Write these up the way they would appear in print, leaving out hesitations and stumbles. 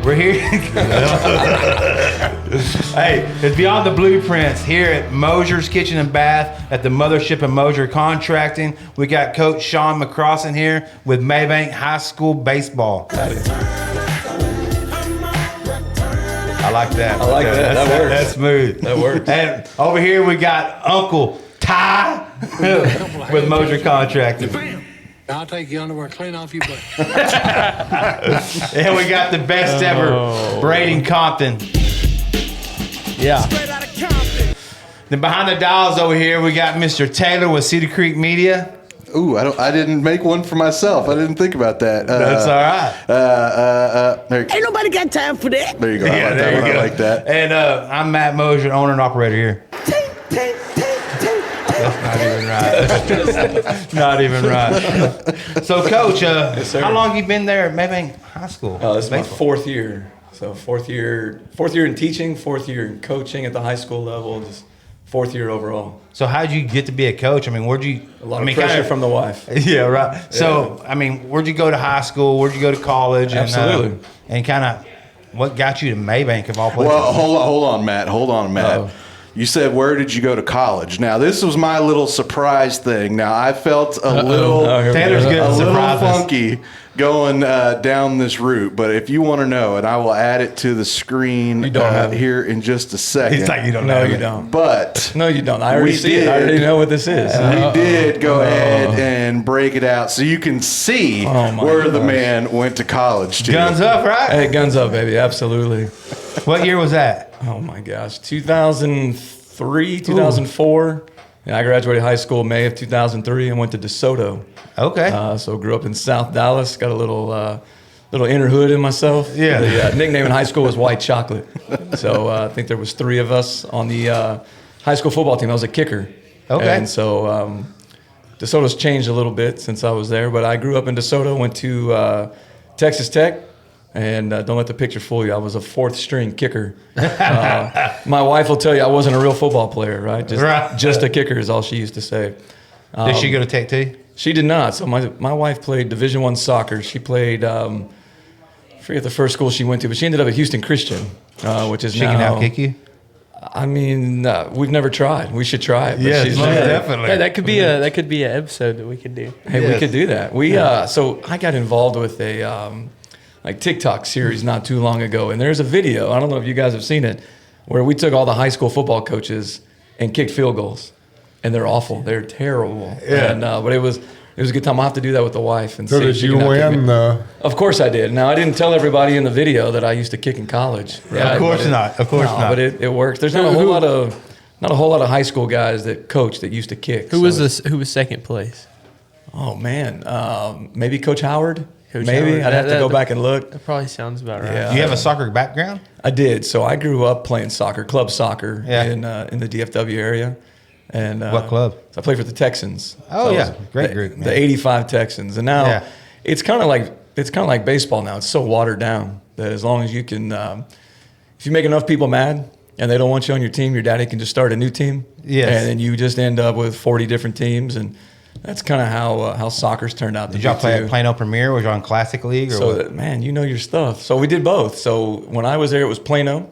We're here. Hey, it's Beyond the Blueprints here at Mosier's Kitchen and Bath at the Mothership of Mosier Contracting. We got Coach Sean McCrossen here with Mabank High School Baseball. I like that. I like that. That works. That's smooth. That works. And over here we got Uncle Ty with Mosier Contracting. I'll take your underwear clean off your butt. And we got the best ever, Braden Compton. Yeah. Then behind the dials over here, we got Mr. Taylor with Cedar Creek Media. Ooh, I didn't make one for myself. I didn't think about that. That's all right. Ain't nobody got time for that. There you go. Yeah, there you go. I like that. And I'm Matt Mosier, owner and operator here. That's not even right. So, Coach, how long you been there at Mabank High School? This is my fourth year. So fourth year in teaching, fourth year in coaching at the high school level, just fourth year overall. So how'd you get to be a coach? I mean, where'd you... A lot of pressure from the wife. Yeah, right. So, I mean, where'd you go to high school? Where'd you go to college? Absolutely. And kind of what got you to Mabank of all places? Well, hold on, Matt. Uh-oh. You said, where did you go to college? Now, this was my little surprise thing. Now, I felt a little funky going down this route. But if you want to know, and I will add it to the screen here in just a second. He's like, you don't know. No, you don't. But no, you don't. I already see it. I already know what this is. We did go ahead and break it out so you can see where the man went to college to. Guns up, right? Hey, guns up, baby. Absolutely. What year was that? Oh, my gosh. 2003, 2004. Yeah, I graduated high school May of 2003 and went to DeSoto. Okay. So grew up in South Dallas. Got a little inner hood in myself. Yeah. The nickname in high school was White Chocolate. So I think there was 3 of us on the high school football team. I was a kicker. Okay. And so DeSoto's changed a little bit since I was there. But I grew up in DeSoto, went to Texas Tech. And don't let the picture fool you. I was a 4th string kicker. My wife will tell you I wasn't a real football player, right? Just a kicker is all she used to say. Did she go to Tech too? She did not. So my wife played Division I soccer. She played, I forget the first school she went to, but she ended up at Houston Christian, which is she now. She can out-kick you? I mean, we've never tried. We should try it. Yeah, definitely. Yeah, that could be an episode that we could do. Hey, we could do that. So I got involved with a TikTok series not too long ago, and there's a video, I don't know if you guys have seen it, where we took all the high school football coaches and kicked field goals, and they're awful. They're terrible. Yeah. And, but it was a good time. I'll have to do that with the wife. And so did you win? Of course I did. Now, I didn't tell everybody in the video that I used to kick in college. Right? Of course not. But it works. There's not a whole lot of high school guys that coach that used to kick. Who was second place? Oh man, maybe Coach Howard. I'd have to go back and look. That probably sounds about right. Do you have a soccer background? I did. So I grew up playing soccer, club soccer in the DFW area. And what club? So I played for the Texans. Oh, so great group, man. The 85 Texans. And now it's kind of like baseball now. It's so watered down that as long as you can, if you make enough people mad and they don't want you on your team, your daddy can just start a new team. Yes. And then you just end up with 40 different teams. And that's kind of how soccer's turned out. Did y'all play at Plano Premier? Was y'all in Classic League? Man, you know your stuff. So we did both. So when I was there, it was Plano.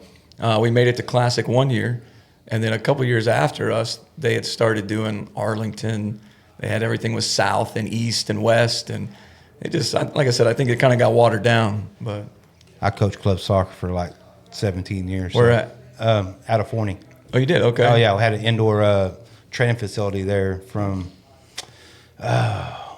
We made it to Classic 1 year. And then a couple years after us, they had started doing Arlington. They had everything was South and East and West. And it just, like I said, I think it kind of got watered down. But I coached club soccer for like 17 years. Where at? Out of Forney. Oh, you did? Okay. Oh, yeah. We had an indoor training facility there from...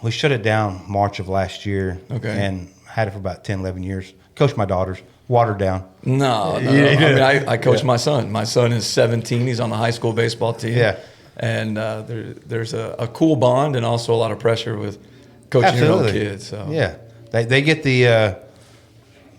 we shut it down March of last year. Okay. And had it for about 10, 11 years. Coached my daughters. Watered down. No. I coach my son. My son is 17. He's on the high school baseball team. Yeah. And there's a cool bond and also a lot of pressure with coaching your own kids. So. Yeah. They get the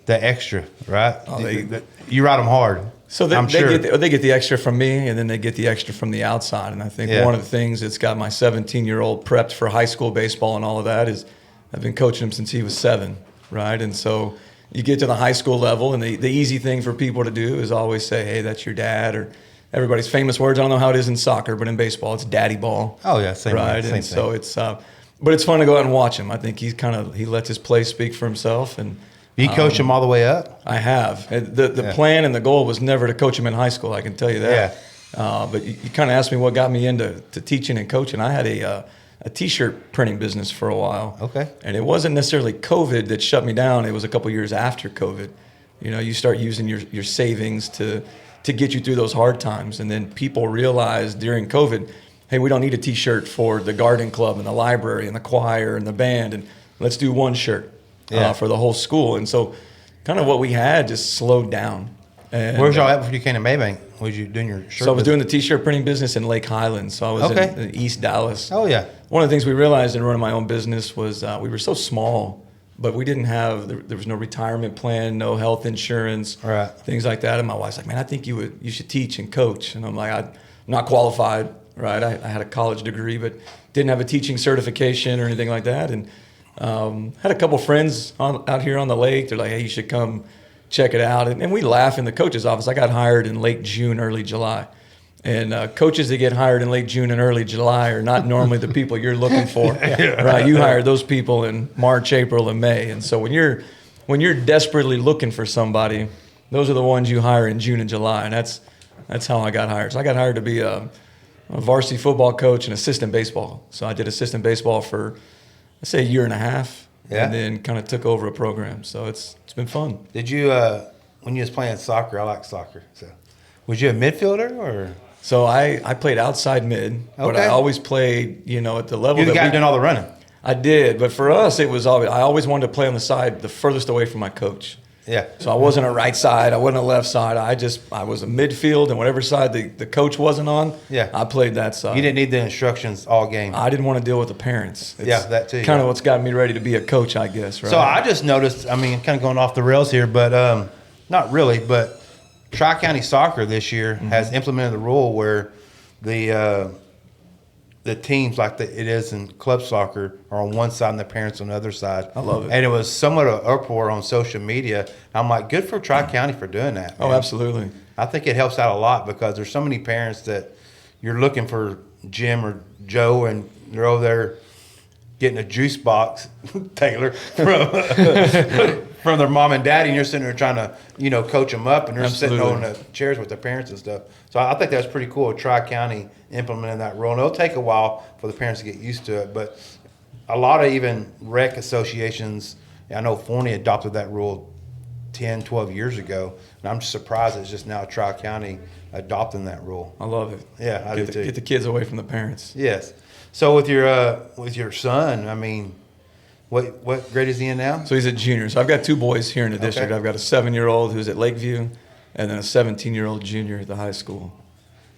extra, right? You ride them hard. So they get the extra from me, and then they get the extra from the outside. And I think one of the things that's got my 17-year-old prepped for high school baseball and all of that is I've been coaching him since he was 7, right? And so you get to the high school level, and the easy thing for people to do is always say, hey, that's your dad, or everybody's famous words. I don't know how it is in soccer, but in baseball, it's daddy ball. Oh, yeah, same right? Same and thing. so it's, but it's fun to go out and watch him. I think he lets his play speak for himself, and You coach them all the way up? I have. The plan and the goal was never to coach them in high school. I can tell you that. But you kind of asked me what got me into teaching and coaching. I had a T-shirt printing business for a while. Okay. And it wasn't necessarily COVID that shut me down. It was a couple years after COVID. You start using your savings to get you through those hard times. And then people realized during COVID, hey, we don't need a T-shirt for the garden club and the library and the choir and the band. And let's do one shirt for the whole school. And so kind of what we had just slowed down. And where's y'all at before you came to Mabank? Was you doing your shirt? So I was doing the T-shirt printing business in Lake Highlands. So I was in East Dallas. Oh, yeah. One of the things we realized in running my own business was we were so small, but we didn't have, there was no retirement plan, no health insurance, things like that. And my wife's like, man, I think you should teach and coach. And I'm like, I'm not qualified, right? I had a college degree, but didn't have a teaching certification or anything like that. And had a couple friends out here on the lake. They're like, hey, you should come check it out. And we laugh in the coach's office. I got hired in late June, early July. And coaches that get hired in late June and early July are not normally the people you're looking for, right? You hire those people in March, April, and May. And so when you're desperately looking for somebody, those are the ones you hire in June and July. And that's how I got hired. So I got hired to be a varsity football coach and assistant baseball. So I did assistant baseball for, let's say, a year and a half. And then kind of took over a program. So it's been fun. Did you, when you was playing soccer, I like soccer. So was you a midfielder or? So I played outside mid, but I always played, at the level. You the guy doing all the running. I did, but for us, it was always, I always wanted to play on the side the furthest away from my coach. Yeah. So I wasn't a right side. I wasn't a left side. I was a midfield, and whatever side the coach wasn't on, I played that side. You didn't need the instructions all game. I didn't want to deal with the parents. It's that too. Kind of what's got me ready to be a coach, I guess. Right. So I just noticed. I mean, kind of going off the rails here, but not really. But Tri-County Soccer this year has implemented the rule where the teams, like it is in club soccer, are on one side and the parents on the other side. I love it. And it was somewhat of an uproar on social media. I'm like, good for Tri-County for doing that. Oh, man. absolutely. I think it helps out a lot because there's so many parents that you're looking for Jim or Joe, and they're over there getting a juice box, Taylor, from their mom and daddy, and you're sitting there trying to, coach them up, and they're sitting on the chairs with their parents and stuff. So I think that's pretty cool. Tri-County implementing that rule. And it'll take a while for the parents to get used to it, but a lot of even rec associations, I know Forney adopted that rule 10, 12 years ago, and I'm just surprised it's just now Tri-County adopting that rule. I love it. Yeah, I do too. Get the kids away from the parents. Yes. So with your son, I mean, what grade is he in now? So he's a junior. So I've got two boys here in the district. I've got a 7-year-old who's at Lakeview, and then a 17-year-old junior at the high school.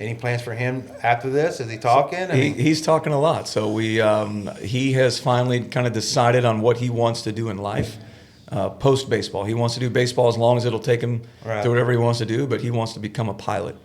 Any plans for him after this? Is he talking? He's talking a lot. So he has finally kind of decided on what he wants to do in life post baseball. He wants to do baseball as long as it'll take him to whatever he wants to do, but he wants to become a pilot.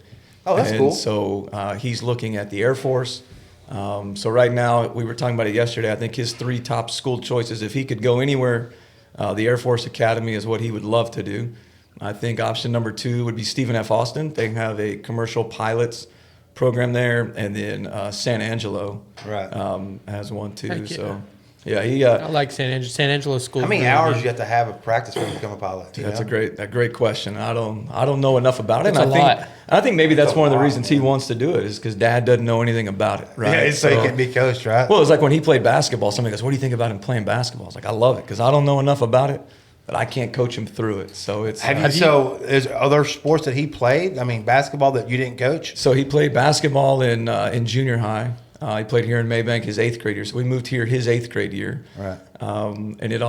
Oh, that's cool. So he's looking at the Air Force. So right now, we were talking about it yesterday, I think his 3 top school choices, if he could go anywhere, the Air Force Academy is what he would love to do. I think option number 2 would be Stephen F. Austin. They have a commercial pilots program there, and then San Angelo has one too. Heck yeah. So yeah, I like San Angelo. San Angelo School. How many hours you have to have of practice when you become a pilot? That's a great question. I don't know enough about it. It's a lot. I think maybe that's one of the reasons he wants to do it is because Dad doesn't know anything about it. Right? Yeah, so he can be coached, right? Well, it's like when he played basketball. Somebody goes, "What do you think about him playing basketball?" I was like, "I love it because I don't know enough about it, but I can't coach him through it." So it's are there sports that he played? I mean, basketball that you didn't coach? So he played basketball in junior high. He played here in Mabank his 8th grade year. So we moved here his 8th grade year. Right. And it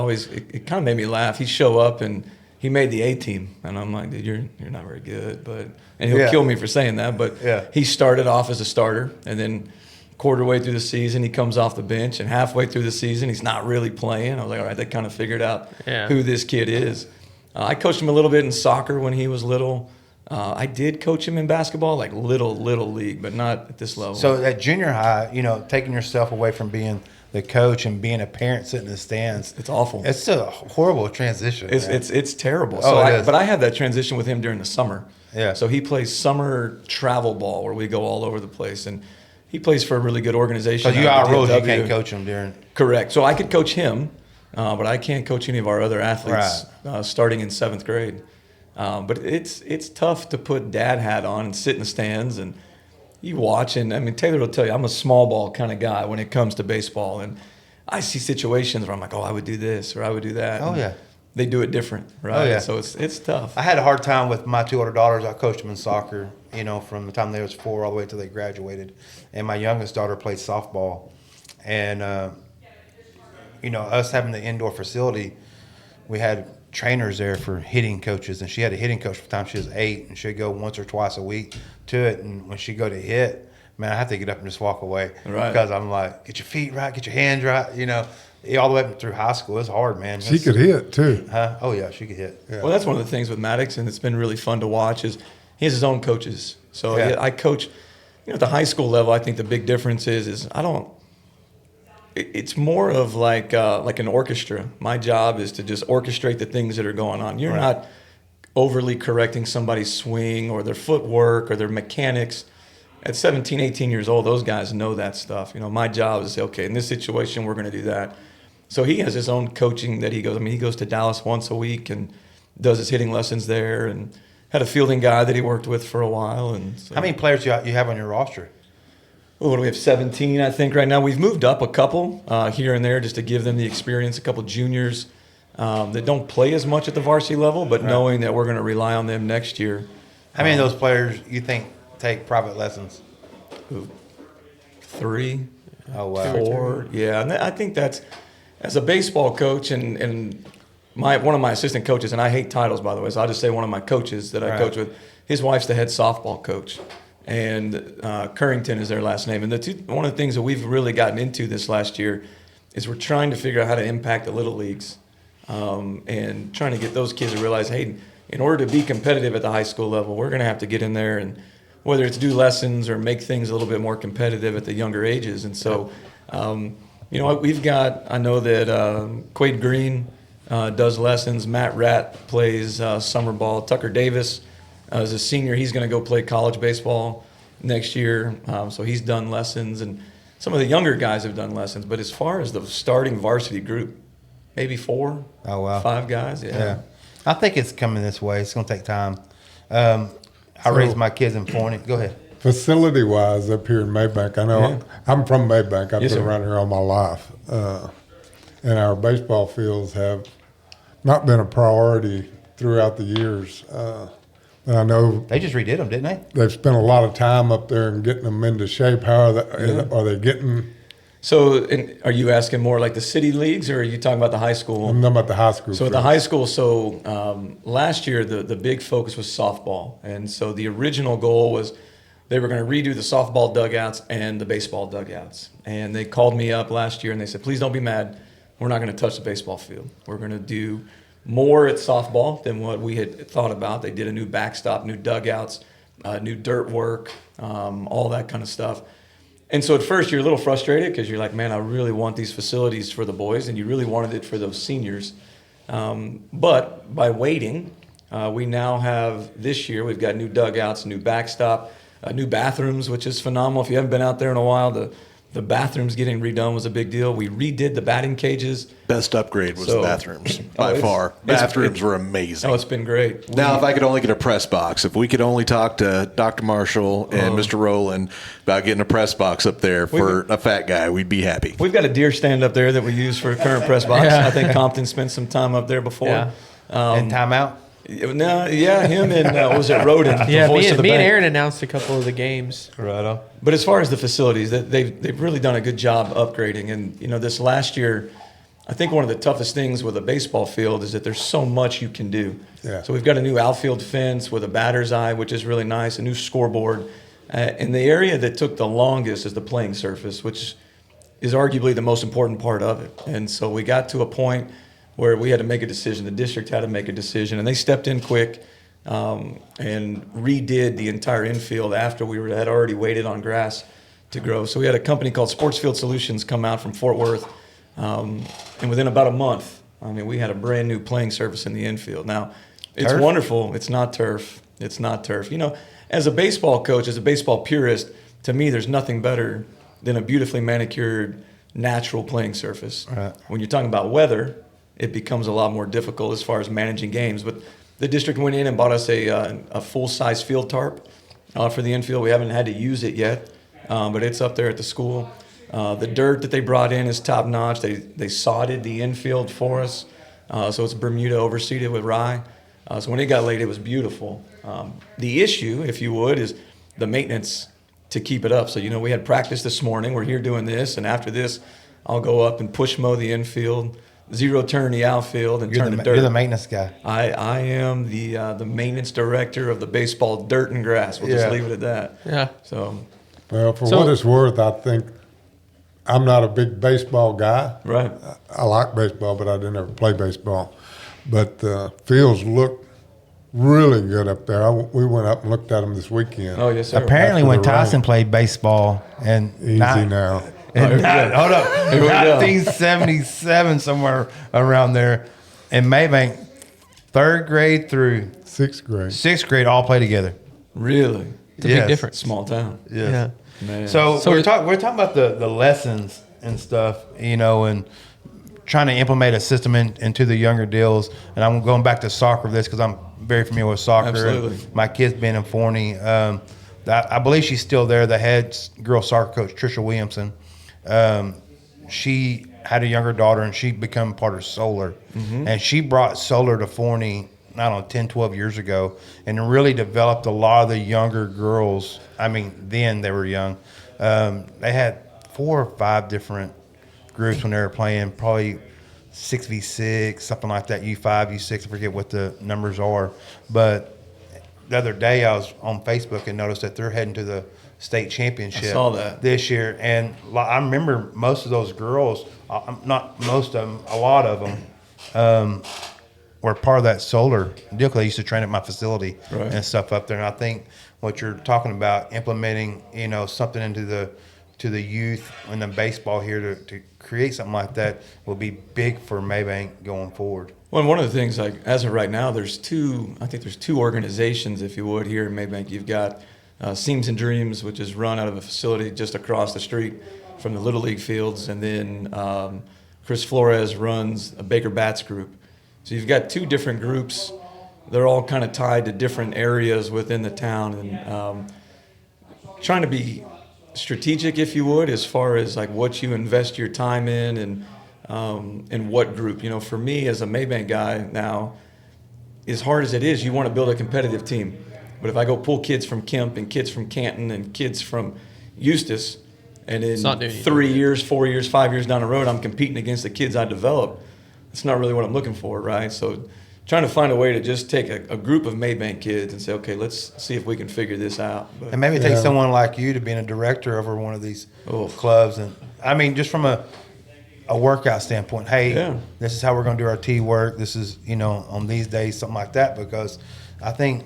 kind of made me laugh. He'd show up and he made the A team. And I'm like, dude, you're not very good. And he'll kill me for saying that. But he started off as a starter. And then quarter way through the season, he comes off the bench. And halfway through the season, he's not really playing. I was like, all right, they kind of figured out who this kid is. I coached him a little bit in soccer when he was little. I did coach him in basketball, like little league, but not at this level. So at junior high, taking yourself away from being the coach and being a parent sitting in the stands, it's awful. It's a horrible transition. It's terrible. But I had that transition with him during the summer. Yeah. So he plays summer travel ball where we go all over the place, and he plays for a really good organization. So you got rules, you can't coach him during. Correct. So I could coach him. but I can't coach any of our other athletes starting in 7th grade. But it's tough to put dad hat on and sit in the stands and you watch. And I mean, Taylor will tell you, I'm a small ball kind of guy when it comes to baseball. And I see situations where I'm like, oh, I would do this or I would do that. Oh, yeah. They do it different, right? Oh, yeah. So it's tough. I had a hard time with my 2 older daughters. I coached them in soccer, from the time they was 4 all the way until they graduated. And my youngest daughter played softball. And, us having the indoor facility, we had trainers there for hitting coaches. And she had a hitting coach from the time she was 8. And she'd go once or twice a week to it. And when she'd go to hit, man, I have to get up and just walk away. Right. Because I'm like, get your feet right, get your hands right, all the way up through high school. It's hard, man. She could hit, too. Oh, yeah, she could hit. Yeah. Well, that's one of the things with Maddox, and it's been really fun to watch, is he has his own coaches. So I coach, at the high school level, I think the big difference is it's more of like an orchestra. My job is to just orchestrate the things that are going on. You're not overly correcting somebody's swing or their footwork or their mechanics. At 17, 18 years old, those guys know that stuff. My job is to say, okay, in this situation, we're going to do that. So he has his own coaching that he goes. I mean, he goes to Dallas once a week and does his hitting lessons there, and had a fielding guy that he worked with for a while. And so, how many players you have on your roster? what do we have, 17, I think, right now. We've moved up a couple here and there just to give them the experience, a couple juniors that don't play as much at the varsity level, but knowing that we're going to rely on them next year. How many of those players you think take private lessons? 3. Oh, wow. 4. Yeah, and I think that's, as a baseball coach and one of my assistant coaches, and I hate titles, by the way, so I'll just say one of my coaches that I coach with, his wife's the head softball coach. And Currington is their last name. And one of the things that we've really gotten into this last year is we're trying to figure out how to impact the little leagues and trying to get those kids to realize, hey, in order to be competitive at the high school level, we're going to have to get in there and whether it's do lessons or make things a little bit more competitive at the younger ages. And so, we've got, I know that Quade Green does lessons. Matt Ratt plays summer ball. Tucker Davis is a senior. He's going to go play college baseball next year. So he's done lessons. And some of the younger guys have done lessons. But as far as the starting varsity group, maybe 4, 5 guys. Yeah. I think it's coming this way. It's going to take time. I raised my kids in Point. Go ahead. Facility-wise, up here in Mabank, I know I'm from Mabank. I've been around here all my life. And our baseball fields have not been a priority throughout the years. And I know they just redid them, didn't they? They've spent a lot of time up there and getting them into shape. How are they getting? So, are you asking more like the city leagues, or are you talking about the high school? I'm talking about the high school. So at the high school, last year the big focus was softball, and so the original goal was they were going to redo the softball dugouts and the baseball dugouts. And they called me up last year and they said, please don't be mad. We're not going to touch the baseball field. We're going to do more at softball than what we had thought about. They did a new backstop, new dugouts, new dirt work, all that kind of stuff. And so at first you're a little frustrated because you're like, man, I really want these facilities for the boys, and you really wanted it for those seniors. But by waiting, we now have this year, we've got new dugouts, new backstop, new bathrooms, which is phenomenal. If you haven't been out there in a while, the bathrooms getting redone was a big deal. We redid the batting cages. Best upgrade was the bathrooms by far. Bathrooms were amazing. Oh, it's been great. Now, if I could only get a press box, if we could only talk to Dr. Marshall and Mr. Rowland about getting a press box up there for a fat guy, we'd be happy. We've got a deer stand up there that we use for a current press box. I think Compton spent some time up there before. Yeah. And timeout? No, him and was it Roden? Yeah, me and Aaron announced a couple of the games. Right on. But as far as the facilities, they've really done a good job upgrading. And this last year, I think one of the toughest things with a baseball field is that there's so much you can do. Yeah. So we've got a new outfield fence with a batter's eye, which is really nice, a new scoreboard. And the area that took the longest is the playing surface, which is arguably the most important part of it. And so we got to a point where we had to make a decision. The district had to make a decision, and they stepped in quick and redid the entire infield after we had already waited on grass to grow. So we had a company called Sportsfield Solutions come out from Fort Worth, and within about a month, we had a brand new playing surface in the infield. Now, it's wonderful. It's not turf. It's not turf. As a baseball coach, as a baseball purist, to me, there's nothing better than a beautifully manicured natural playing surface. Right. When you're talking about weather, it becomes a lot more difficult as far as managing games. But the district went in and bought us a full-size field tarp for the infield. We haven't had to use it yet, but it's up there at the school. The dirt that they brought in is top-notch. They sodded the infield for us, so it's Bermuda overseeded with rye. So when it got late, it was beautiful. The issue, if you would, is the maintenance to keep it up. So, we had practice this morning. We're here doing this, and after this, I'll go up and push mow the infield, zero turn the outfield, and turn the dirt. You're the maintenance guy. I am the maintenance director of the baseball dirt and grass. We'll just leave it at that. Yeah. So, Well, for what it's worth, I think I'm not a big baseball guy. right. I like baseball, but I didn't ever play baseball. But the fields look really good up there. We went up and looked at them this weekend. Oh, yes, sir. Apparently, After when the rain. Tyson played baseball and Easy now. hold up, Here we go. 1977, somewhere around there, in Mabank, 3rd grade through Sixth grade. 6th grade all play together. Really? It's a big difference. Small town. Yeah. Man. So So we're talking about the lessons and stuff, and trying to implement a system into the younger deals. And I'm going back to soccer for this because I'm very familiar with soccer. Absolutely. And my kids being in Forney. I believe she's still there, the head girl soccer coach, Trisha Williamson. She had a younger daughter, and she became part of Solar. Mm-hmm. And she brought Solar to Forney, I don't know, 10, 12 years ago, and really developed a lot of the younger girls. I mean, then they were young. They had 4 or 5 different groups when they were playing, probably 6v6, something like that, U5, U6, I forget what the numbers are. But the other day I was on Facebook and noticed that they're heading to the state championship I saw that. this year. And I remember most of those girls, not most of them, a lot of them, were part of that Solar deal because I used to train at my facility and stuff up there. And I think what you're talking about, implementing, something into the youth and the baseball here to create something like that will be big for Mabank going forward. Well, and one of the things, like as of right now, there's two organizations, if you would, here in Mabank. You've got Seams and Dreams, which is run out of a facility just across the street from the Little League fields, and then Chris Flores runs a Baker Bats group. So you've got 2 different groups. They're all kind of tied to different areas within the town, and trying to be strategic, if you would, as far as like what you invest your time in and what group. For me as a Mabank guy now, as hard as it is, you want to build a competitive team. But if I go pull kids from Kemp and kids from Canton and kids from Eustis, and in 3 years, 4 years, 5 years down the road, I'm competing against the kids I develop, it's not really what I'm looking for, right? So trying to find a way to just take a group of Mabank kids and say, okay, let's see if we can figure this out. But, And maybe take someone like you to being a director over one of these clubs. And I mean, just from a workout standpoint, hey, this is how we're going to do our T work. This is, on these days, something like that. Because I think,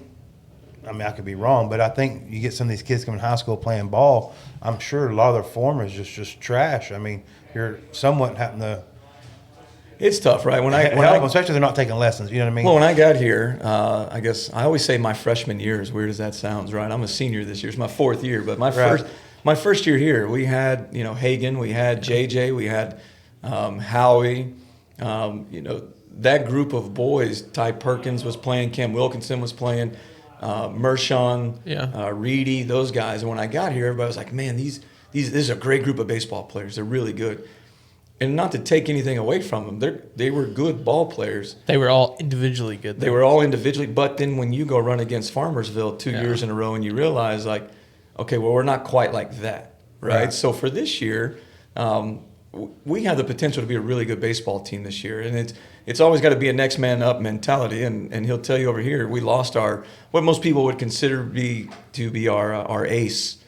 I could be wrong, but I think you get some of these kids coming to high school playing ball, I'm sure a lot of their form is just trash. I mean, you're somewhat having to. It's tough, right? Especially if they're not taking lessons, you know what I mean? Well, when I got here, I guess I always say my freshman year, as weird as that sounds, right? I'm a senior this year. It's my 4th year. But my first year here, we had, Hagan, we had JJ, we had Howie, that group of boys. Ty Perkins was playing, Cam Wilkinson was playing, Mershon, Reedy, those guys. And when I got here, everybody was like, man, this is a great group of baseball players. They're really good. And not to take anything away from them, they were good ball players. They were all individually good. They were all individually, but then when you go run against Farmersville 2 years in a row and you realize, like, okay, well, we're not quite like that, right? So for this year, we have the potential to be a really good baseball team this year. And it's always got to be a next man up mentality. And he'll tell you over here, we lost what most people would consider to be our ace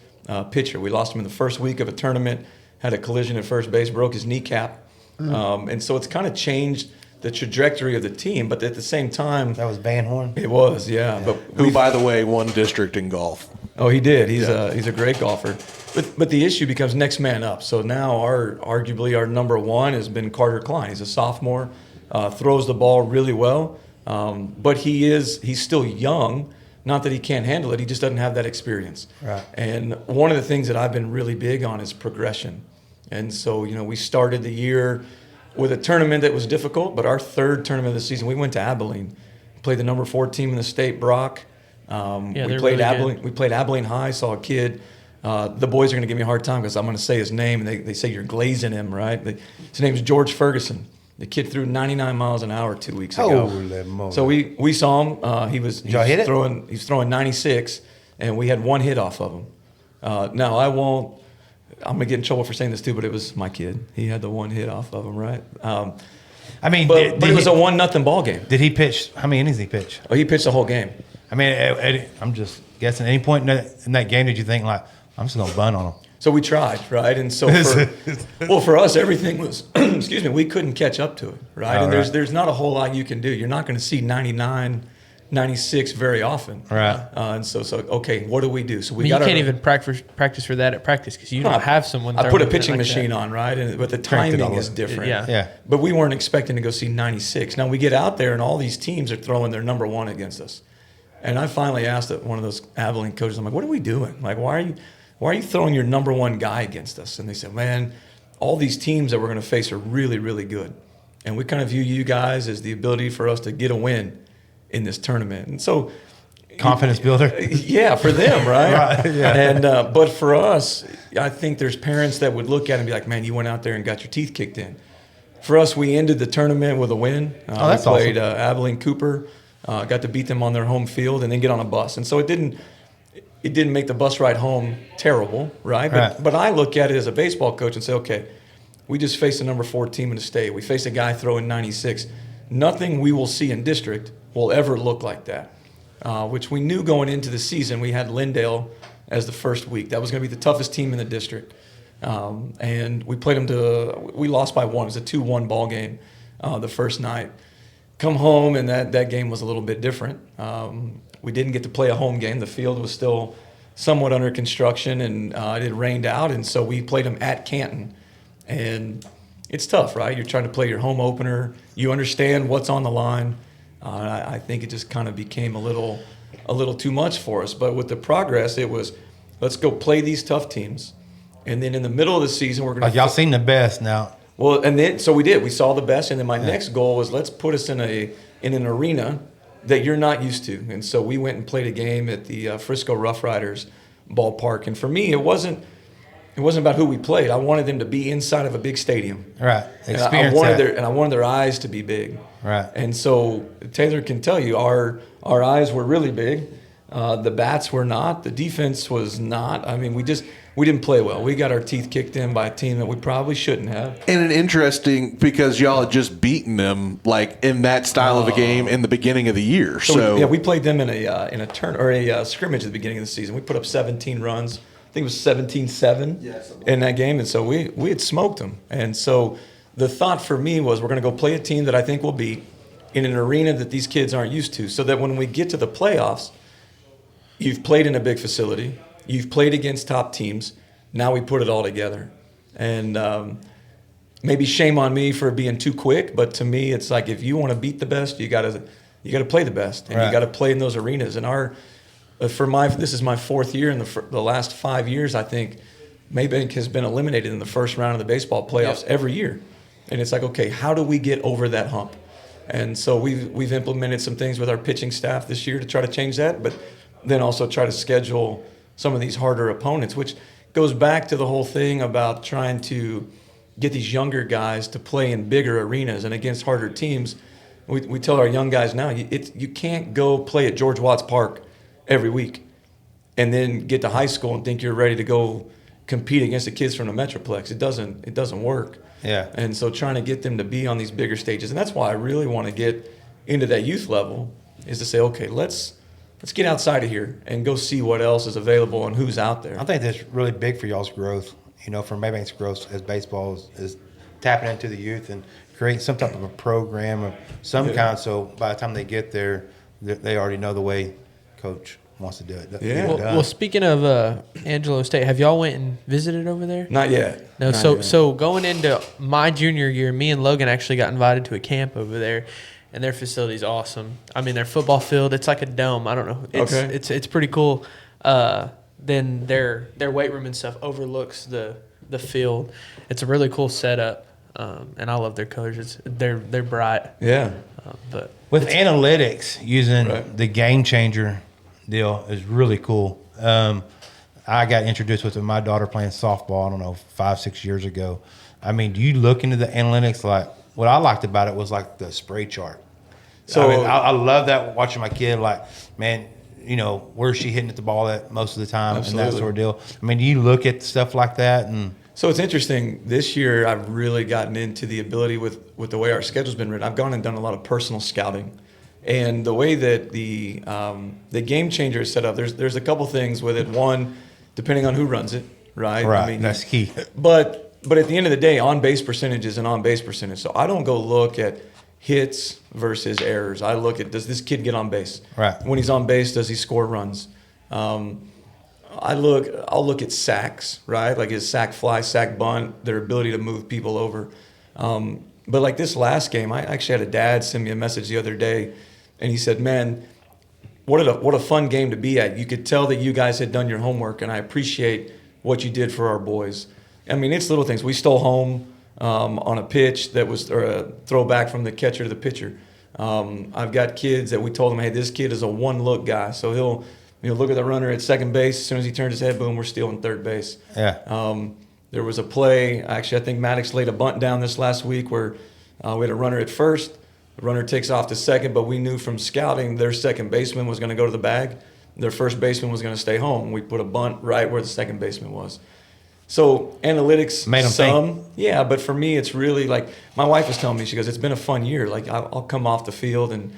pitcher. We lost him in the first week of a tournament. Had a collision at first base, broke his kneecap. And so it's kind of changed the trajectory of the team. But at the same time... That was Van Horn? It was, yeah. But who, by the way, won district in golf. Oh, he did. He's a great golfer. But the issue becomes next man up. So now arguably our number 1 has been Carter Klein. He's a sophomore, throws the ball really well. But he's still young. Not that he can't handle it, he just doesn't have that experience. Right. And one of the things that I've been really big on is progression. And so, we started the year with a tournament that was difficult, but our third tournament of the season, we went to Abilene, played the number 4 team in the state, Brock. We played really Abilene. good. We played Abilene High. Saw a kid. The boys are going to give me a hard time because I'm going to say his name, and they say you're glazing him, right? His name is George Ferguson. The kid threw 99 miles an hour 2 weeks ago. Holy moly. So we saw him. He was hit he's throwing 96, and we had one hit off of him. Now I won't. I'm gonna get in trouble for saying this too, but it was my kid. He had the one hit off of him, right? I mean, but it was a 1-0 ball game. Did he pitch? How many innings did he pitch? Oh, he pitched the whole game. I mean, I'm just guessing. At any point in that game, did you think like, I'm just gonna bunt on him? So we tried, right? And so for us, everything was, excuse me, we couldn't catch up to it, right? And there's not a whole lot you can do. You're not going to see 99, 96 very often, right? And so okay, what do we do? So you can't even practice for that at practice because you don't have someone. I put a pitching machine on, right? But the timing is different. Yeah. But we weren't expecting to go see 96. Now we get out there and all these teams are throwing their number 1 against us. And I finally asked one of those Abilene coaches, I'm like, what are we doing? Like, why are you throwing your number 1 guy against us? And they said, man, all these teams that we're going to face are really, really good. And we kind of view you guys as the ability for us to get a win in this tournament. And so confidence builder. Yeah, for them, right? Right, yeah. And but for us, I think there's parents that would look at it and be like, man, you went out there and got your teeth kicked in. For us, we ended the tournament with a win. That's we played awesome. Abilene Cooper, got to beat them on their home field and then get on a bus. And so it didn't make the bus ride home terrible, right? But I look at it as a baseball coach and say, okay, we just faced the number 4 team in the state. We faced a guy throwing 96. Nothing we will see in district will ever look like that, which we knew going into the season. We had Lindale as the first week. That was going to be the toughest team in the district. And we played them we lost by 1. It was a 2-1 ball game the first night. Come home, and that game was a little bit different. We didn't get to play a home game. The field was still somewhat under construction, and it rained out, and so we played them at Canton. And it's tough, right? You're trying to play your home opener. You understand what's on the line. I think it just kind of became a little too much for us. But with the progress, it was, let's go play these tough teams. And then in the middle of the season, we're going to... y'all seen the best now. Well, and then, so we did. We saw the best. And then my next goal was, let's put us in an arena that you're not used to. And so we went and played a game at the Frisco Rough Riders ballpark. And for me, it wasn't about who we played. I wanted them to be inside of a big stadium. Right. And I wanted their eyes to be big. Right. And so Taylor can tell you, our eyes were really big. The bats were not. The defense was not. I mean, we didn't play well. We got our teeth kicked in by a team that we probably shouldn't have. And an interesting, because y'all had just beaten them like in that style of a game in the beginning of the year. So we played them in a scrimmage at the beginning of the season. We put up 17 runs. I think it was 17-7 in that game, and so we had smoked them. And so the thought for me was, we're going to go play a team that I think we'll beat in an arena that these kids aren't used to, so that when we get to the playoffs, you've played in a big facility, you've played against top teams. Now we put it all together. And maybe shame on me for being too quick, but to me, it's like, if you want to beat the best, you got to play the best, and you got to play in those arenas. And this is my 4th year. In the last 5 years, I think Mabank has been eliminated in the first round of the baseball playoffs every year. And it's like, okay, how do we get over that hump? And so we've implemented some things with our pitching staff this year to try to change that, but then also try to schedule some of these harder opponents, which goes back to the whole thing about trying to get these younger guys to play in bigger arenas and against harder teams. We tell our young guys now, you can't go play at George Watts Park every week and then get to high school and think you're ready to go compete against the kids from the Metroplex. It doesn't work. Yeah. And so trying to get them to be on these bigger stages, and that's why I really want to get into that youth level, is to say, okay, let's get outside of here and go see what else is available and who's out there. I think that's really big for y'all's growth. For Mabank's growth as baseball is tapping into the youth and creating some type of a program of some kind. So by the time they get there, they already know the way Coach wants to do it. Yeah. Well, speaking of Angelo State, have y'all went and visited over there? Not yet. No. So going into my junior year, me and Logan actually got invited to a camp over there, and their facility's awesome. I mean, their football field, it's like a dome. I don't know. It's pretty cool. Then their weight room and stuff overlooks the the field. It's a really cool setup, and I love their coaches. They're bright. Yeah. But with analytics, using Right. the game changer deal is really cool. I got introduced with my daughter playing softball, I don't know, 5-6 years ago. I mean, do you look into the analytics? Like, what I liked about it was like the spray chart. So I mean, I love that, watching my kid, like, man, you know, where's she hitting at the ball at most of the time, and that sort of deal. I mean, do you look at stuff like that? And So it's interesting. This year, I've really gotten into the ability with the way our schedule's been written. I've gone and done a lot of personal scouting, and the way that the game changer is set up. There's a couple things with it. One, depending on who runs it, right? right, I mean, that's key. But at the end of the day, on base percentage is an on base percentage. So I don't go look at hits versus errors. I look at, does this kid get on base? Right. When he's on base, does he score runs? I'll look at sacks, right? Like his sack fly, sack bunt, their ability to move people over. But like this last game, I actually had a dad send me a message the other day, and he said, "Man, what a fun game to be at. You could tell that you guys had done your homework, and I appreciate what you did for our boys." I mean, it's little things. We stole home on a pitch that was or a throwback from the catcher to the pitcher. I've got kids that we told them, "Hey, this kid is a one-look guy, so he'll look at the runner at second base. As soon as he turns his head, boom, we're stealing third base." Yeah. There was a play. Actually, I think Maddox laid a bunt down this last week where we had a runner at first. The runner takes off to second, but we knew from scouting their second baseman was going to go to the bag. Their first baseman was going to stay home. We put a bunt right where the second baseman was. So analytics, Made 'em think. yeah, but for me, it's really like my wife was telling me. She goes, "It's been a fun year. Like I'll come off the field, and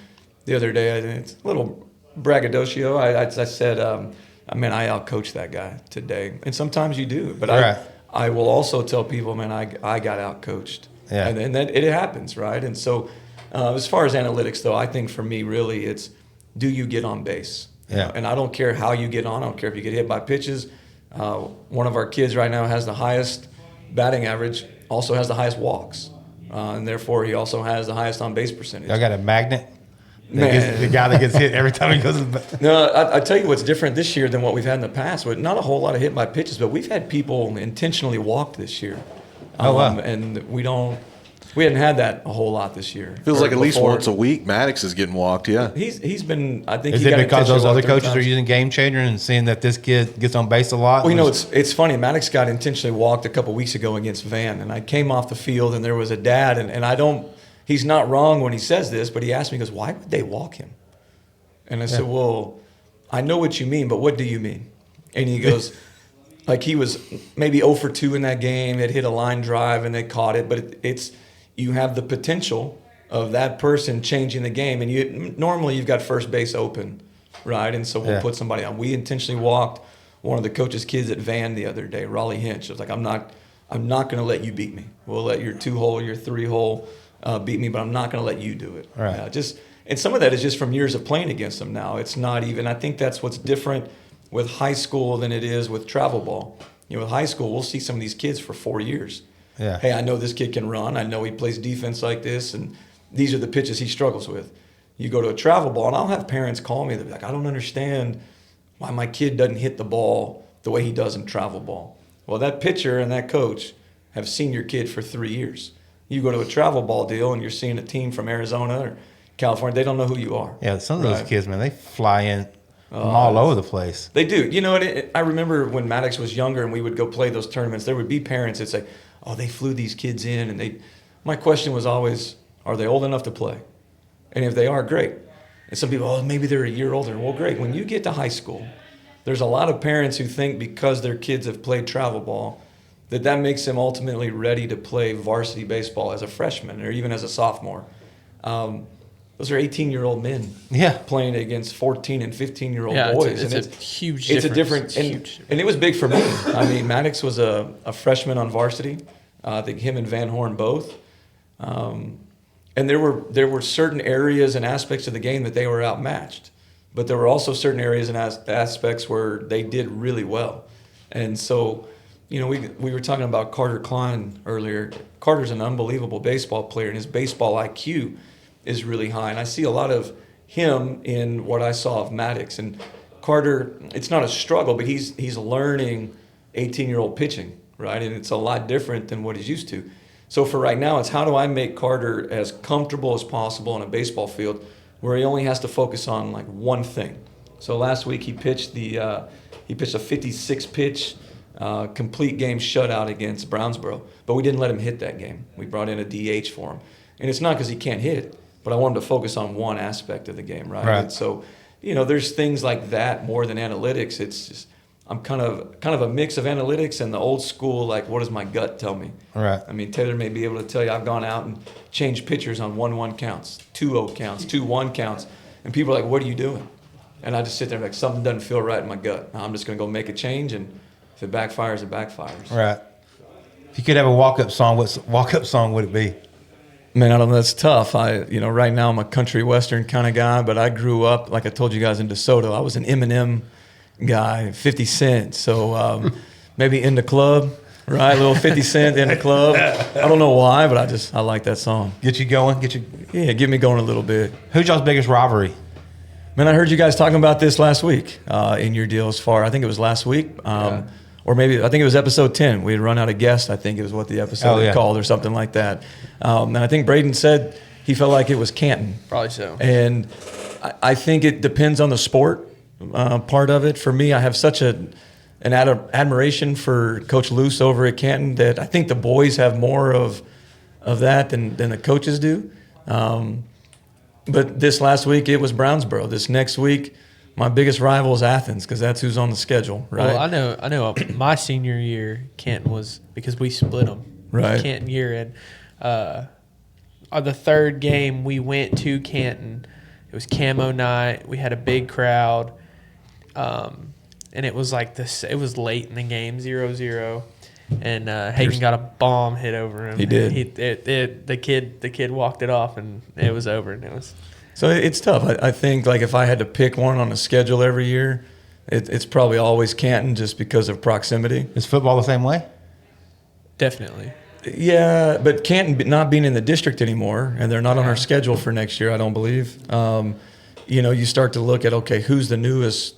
the other day, it's a little braggadocio. I said, I outcoached that guy today, and sometimes you do, but Right. I will also tell people, man, I got outcoached, Yeah. and that it happens, right? And so, as far as analytics, though, I think for me, really, it's do you get on base? You Yeah. know, and I don't care how you get on. I don't care if you get hit by pitches. One of our kids right now has the highest batting average, also has the highest walks, and therefore he also has the highest on base percentage. Y'all got a magnet? Man. The guy that gets hit every time he goes. No, I tell you what's different this year than what we've had in the past. With not a whole lot of hit by pitches, but we've had people intentionally walk this year. Oh, wow. And we hadn't had that a whole lot this year. Feels Or like at least before. once a week, Maddox is getting walked. Yeah. He's been. I think Is he it got because those intentionally other walked 3 coaches are times. using Game Changer and seeing that this kid gets on base a lot? Well, it's funny. Maddox got intentionally walked a couple weeks ago against Van, and I came off the field, and there was a dad, and I don't. He's not wrong when he says this, but he asked me, he goes, "Why would they walk him?" And I said, "Well, I know what you mean, but what do you mean?" And he goes, like he was maybe 0 for 2 in that game. It hit a line drive, and they caught it, but it's you have the potential of that person changing the game, and normally you've got first base open, right? And so we'll put somebody on. We intentionally walked one of the coach's kids at Van the other day, Raleigh Hinch. I was like, I'm not going to let you beat me. We'll let your 2-hole, your 3-hole beat me, but I'm not going to let you do it. Right. And some of that is just from years of playing against them now. It's not even, I think that's what's different with high school than it is with travel ball. With high school, we'll see some of these kids for 4 years. Yeah. Hey, I know this kid can run. I know he plays defense like this, and these are the pitches he struggles with. You go to a travel ball, and I'll have parents call me. They'll be like, "I don't understand why my kid doesn't hit the ball the way he does in travel ball." Well, that pitcher and that coach have seen your kid for 3 years. You go to a travel ball deal, and you're seeing a team from Arizona or California. They don't know who you are. Yeah, some of those Right. kids, man, they fly in from all over the place. They do. You know, I remember when Maddox was younger and we would go play those tournaments, there would be parents that say, "Oh, they flew these kids in." And my question was always, are they old enough to play? And if they are, great. And some people, oh, maybe they're a year older. Well, great. When you get to high school, there's a lot of parents who think because their kids have played travel ball, that makes them ultimately ready to play varsity baseball as a freshman or even as a sophomore. Those are 18-year-old men playing against 14 and 15-year-old boys. It's a huge it's difference. a different, and it was big for me. I mean, Maddox was a freshman on varsity. I think him and Van Horn both. And there were certain areas and aspects of the game that they were outmatched. But there were also certain areas and aspects where they did really well. And so, we were talking about Carter Klein earlier. Carter's an unbelievable baseball player, and his baseball IQ is really high. And I see a lot of him in what I saw of Maddox. And Carter, it's not a struggle, but he's learning 18-year-old pitching, right? And it's a lot different than what he's used to. So for right now, it's how do I make Carter as comfortable as possible on a baseball field where he only has to focus on like one thing. So last week he pitched a 56 pitch complete game shutout against Brownsboro, but we didn't let him hit that game. We brought in a DH for him, and it's not because he can't hit, but I want him to focus on one aspect of the game, right? And so, there's things like that more than analytics. It's just I'm kind of a mix of analytics and the old school, like, what does my gut tell me? Right. I mean, Taylor may be able to tell you I've gone out and changed pitchers on 1-1 counts, 2-0 counts, 2-1 counts, and people are like, what are you doing? And I just sit there like, something doesn't feel right in my gut. I'm just going to go make a change, and if it backfires, it backfires. Right. If you could have a walk-up song, what walk-up song would it be? Man, I don't know. That's tough. Right now I'm a country western kind of guy, but I grew up, like I told you guys, in DeSoto. I was an Eminem guy, 50 Cent. So maybe In the Club, right? A little 50 Cent In the Club. I don't know why, but I like that song. Get you going? Yeah, get me going a little bit. Who's y'all's biggest rivalry? Man, I heard you guys talking about this last week in your deal I think it was last week. Or maybe, I think it was episode 10. We had run out of guests, I think it was what the episode called or something like that. And I think Braden said he felt like it was Canton. Probably so. And I think it depends on the sport part of it. For me, I have such an admiration for Coach Luce over at Canton that I think the boys have more of that than the coaches do. But this last week, it was Brownsboro. This next week, my biggest rival is Athens because that's who's on the schedule, right? Well, I know. My senior year, Canton was because we split them. Right. Canton year, and the third game we went to Canton. It was camo night. We had a big crowd, and it was like this. It was late in the game, 0-0, and Hagen got a bomb hit over him. He did. The kid walked it off, and it was over. And it was. So it's tough. I think like if I had to pick one on the schedule every year, it's probably always Canton just because of proximity. Is football the same way? Definitely. Yeah, but Canton not being in the district anymore, and they're not on our schedule for next year, I don't believe. You start to look at, okay, who's the newest,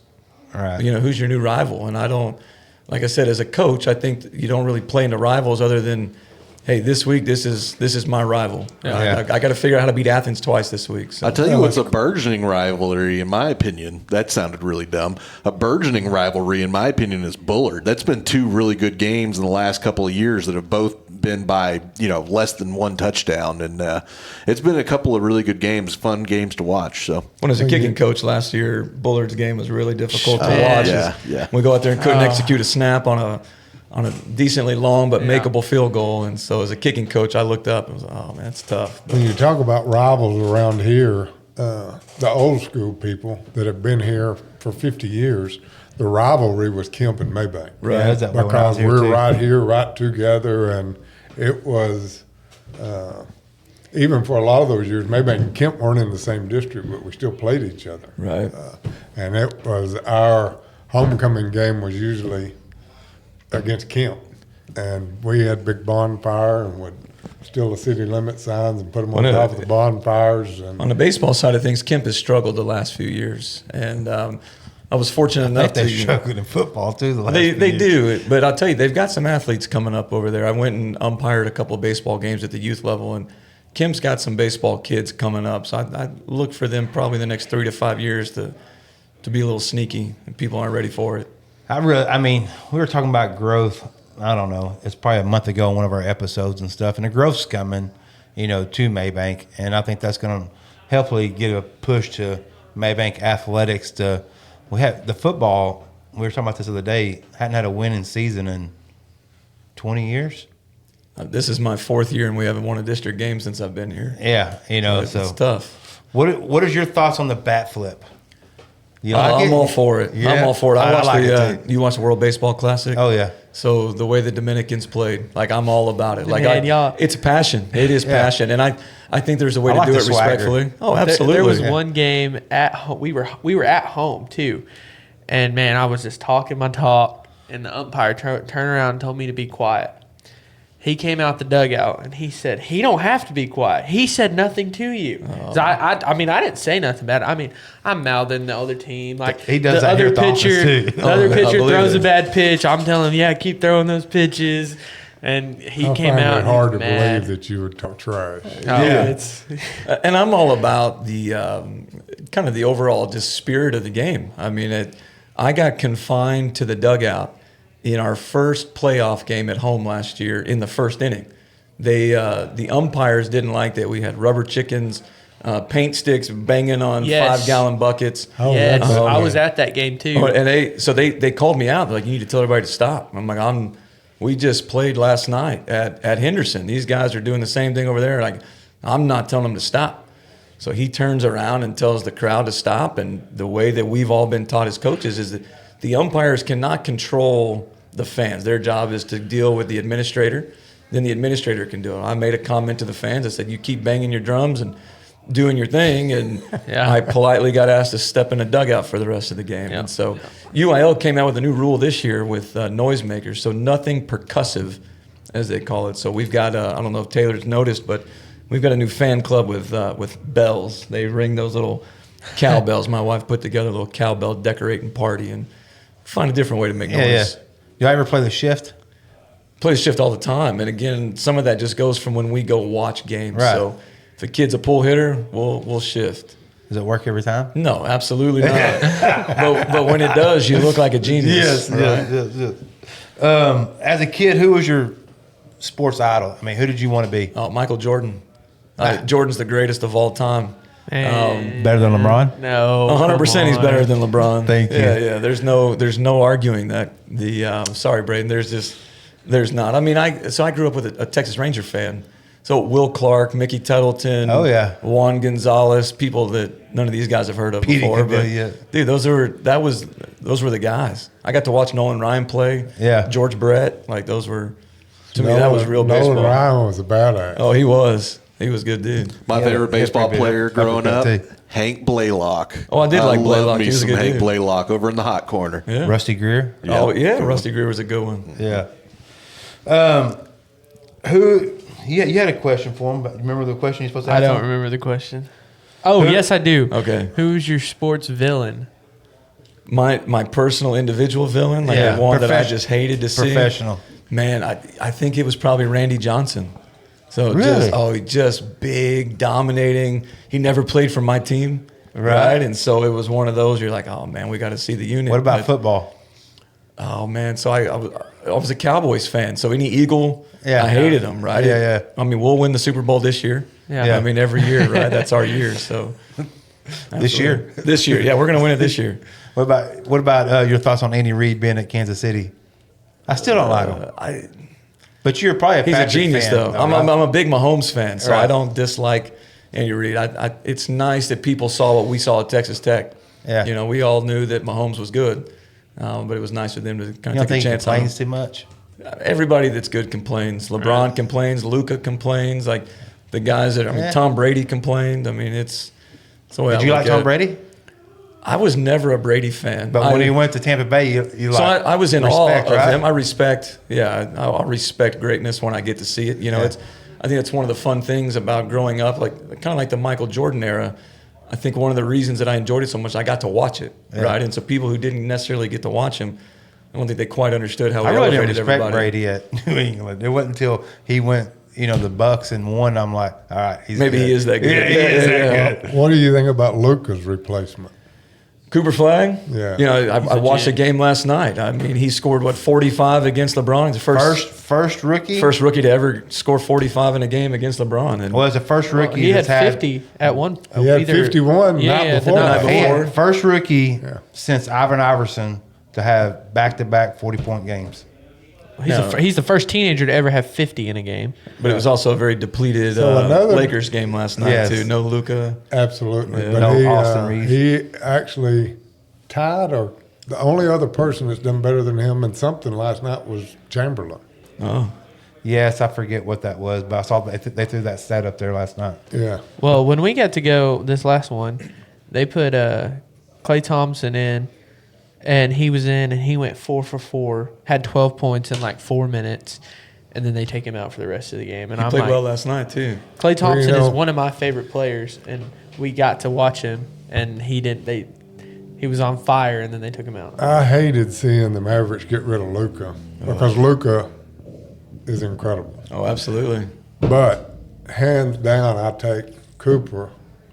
right? Who's your new rival? And I don't, like I said, as a coach, I think you don't really play into rivals other than, hey, this week this is my rival. Yeah. I got to figure out how to beat Athens twice this week. So. I'll tell you what's a burgeoning rivalry, in my opinion. That sounded really dumb. A burgeoning rivalry, in my opinion, is Bullard. That's been two really good games in the last couple of years that have both been by less than one touchdown, and it's been a couple of really good games, fun games to watch. So when I was a kicking coach last year, Bullard's game was really difficult to watch. Yeah. We go out there and couldn't execute a snap on a decently long but makeable field goal. And so as a kicking coach, I looked up and was like, oh, man, it's tough. When you talk about rivals around here, the old school people that have been here for 50 years, the rivalry was Kemp and Mabank. Right. Yeah, that's that way when I was because here, we're too. right here, right together. And it was, even for a lot of those years, Mabank and Kemp weren't in the same district, but we still played each other. Right. And it was our homecoming game was usually against Kemp, and we had big bonfire and would steal the city limit signs and put them on top of the bonfires. And on the baseball side of things, Kemp has struggled the last few years, and I was fortunate enough They to struggled in football too. They do, but I'll tell you, they've got some athletes coming up over there. I went and umpired a couple of baseball games at the youth level, and Kemp's got some baseball kids coming up, so I look for them probably the next 3 to 5 years to be a little sneaky, and people aren't ready for it. We were talking about growth. I don't know. It's probably a month ago in one of our episodes and stuff, and the growth's coming, to Mabank, and I think that's going to hopefully give a push to Mabank athletics. We have the football. We were talking about this the other day. Hadn't had a winning season in 20 years. This is my 4th year, and we haven't won a district game since I've been here. Yeah, so it's tough. What is your thoughts on the bat flip? You like I'm all for it. Yeah. I'm all for it. I like it too. You watch the World Baseball Classic? Oh yeah. So the way the Dominicans played, I'm all about it. It's passion. It is passion, and I think there's a way to do it respectfully. Oh, absolutely. There was one game at home. We were at home too, and man, I was just talking my talk, and the umpire turned around and told me to be quiet. He came out the dugout and he said, he don't have to be quiet. He said nothing to you. I mean, I didn't say nothing bad. I mean, I'm mouthing the other team. Like he does the that here other at the office, pitcher, too. the other pitcher throws it. a bad pitch. I'm telling him, yeah, keep throwing those pitches. And he I came find out it hard to mad. believe that you would talk trash. It's And I'm all about the kind of the overall just spirit of the game. I mean, I got confined to the dugout in our first playoff game at home last year in the first inning. The umpires didn't like that. We had rubber chickens, paint sticks banging on 5-gallon buckets. Oh, yes, that's I okay. was at that game too. And they called me out. They're like, you need to tell everybody to stop. I'm like, we just played last night at Henderson. These guys are doing the same thing over there. Like, I'm not telling them to stop. So he turns around and tells the crowd to stop. And the way that we've all been taught as coaches is that the umpires cannot control the fans. Their job is to deal with the administrator. Then the administrator can do it. I made a comment to the fans. I said, you keep banging your drums and doing your thing. And I politely got asked to step in a dugout for the rest of the game. And so UIL came out with a new rule this year with noisemakers. So nothing percussive, as they call it. So we've got, I don't know if Taylor's noticed, but we've got a new fan club with bells. They ring those little cowbells. My wife put together a little cowbell decorating party and find a different way to make noise. Do I ever play the shift? Play the shift all the time. And again, some of that just goes from when we go watch games. Right. So if a kid's a pull hitter, we'll shift. Does it work every time? No, absolutely not. but when it does, you look like a genius. Yes. As a kid, who was your sports idol? I mean, who did you want to be? Oh, Michael Jordan. Jordan's the greatest of all time. Better than LeBron? No, 100% he's better than LeBron. Thank you. Yeah. There's no arguing that. Sorry, Braden. There's not. I mean, I grew up with a Texas Ranger fan. So Will Clark, Mickey Tuttleton, Juan Gonzalez, people that none of these guys have heard of before. But dude, those were the guys. I got to watch Nolan Ryan play. Yeah. George Brett, like those were to me that was real baseball. Nolan Ryan was a badass. Oh, he was. He was a good dude. My favorite baseball player growing up, Hank Blaylock. Oh, I did like Blaylock. Loved He me was a some good Hank dude. Blaylock over in the hot corner. Yeah. Rusty Greer? Oh, yeah. Rusty Greer was a good one. Yeah. You had a question for him, but remember the question you're supposed to ask I don't him? remember the question. Oh, yes, I do. Okay. Who's your sports villain? My personal individual villain, like Yeah. the one that I just hated to see. Professional. Man, I think it was probably Randy Johnson. So Really? just big, dominating. He never played for my team, right? And so it was one of those. You're like, oh man, we got to see the unit. What about But- football? Oh man, so I was a Cowboys fan. So any Eagle, I hated them, right? Yeah. I mean, we'll win the Super Bowl this year. Yeah. I mean, every year, right? That's our year. So This year? This year, yeah, we're gonna win it this year. What about your thoughts on Andy Reid being at Kansas City? I still don't like him. But you're probably He's a Patrick genius, fan, though. I'm a big Mahomes fan, so Right. I don't dislike Andy Reid. It's nice that people saw what we saw at Texas Tech. Yeah. You know, we all knew that Mahomes was good, but it was nice for them to You kind don't of take a think he chance on him. complains too much? Everybody that's good complains. LeBron complains. Luka complains. Like the guys that Yeah. Tom Brady complained. I mean, it's the way Did I you look like at Tom it. Brady? I was never a Brady fan, But when he went to Tampa Bay, you so like I was in respect, awe right? of him. I respect, I respect greatness when I get to see it. You know, I think it's one of the fun things about growing up, like kind of like the Michael Jordan era. I think one of the reasons that I enjoyed it so much, I got to watch it, right? And so people who didn't necessarily get to watch him, I don't think they quite understood how I he really didn't elevated respect everybody. Brady at New England. It wasn't until he went, the Bucks and won. I'm like, all right, he's Maybe good. he is that good. Yeah, he is that good. What do you think about Luka's replacement? Cooper Flag? Yeah. You know, I watched the game last night. I mean, he scored, 45 against LeBron? He's the First rookie. first rookie to ever score 45 in a game against LeBron. And Well, as the first rookie He had that's 50 at one. He had 51 Yeah, not yeah, the before. night Night He before. had first rookie since Ivan Iverson to have back-to-back 40-point games. He's the first teenager to ever have 50 in a game. But it was also a very depleted another- Lakers game last night, Yes. too. No Luka. Absolutely. Yeah. But No he, Austin Reeves. he actually tied, or the only other person that's done better than him in something last night was Chamberlain. Oh. Yes, I forget what that was, but I saw they threw that stat up there last night. Yeah. Well, when we got to go this last one, they put Klay Thompson in, and he was in, and he went 4 for 4, had 12 points in like 4 minutes. and then they take him out for the rest of the game. And He I'm played like, well last night too. Klay Thompson Well, is one of my favorite players, and we got to watch him, and he didn't. He was on fire, and then they took him out. I hated seeing the Mavericks get rid of Luka because Luka is incredible. Oh, absolutely. But hands down, I take Cooper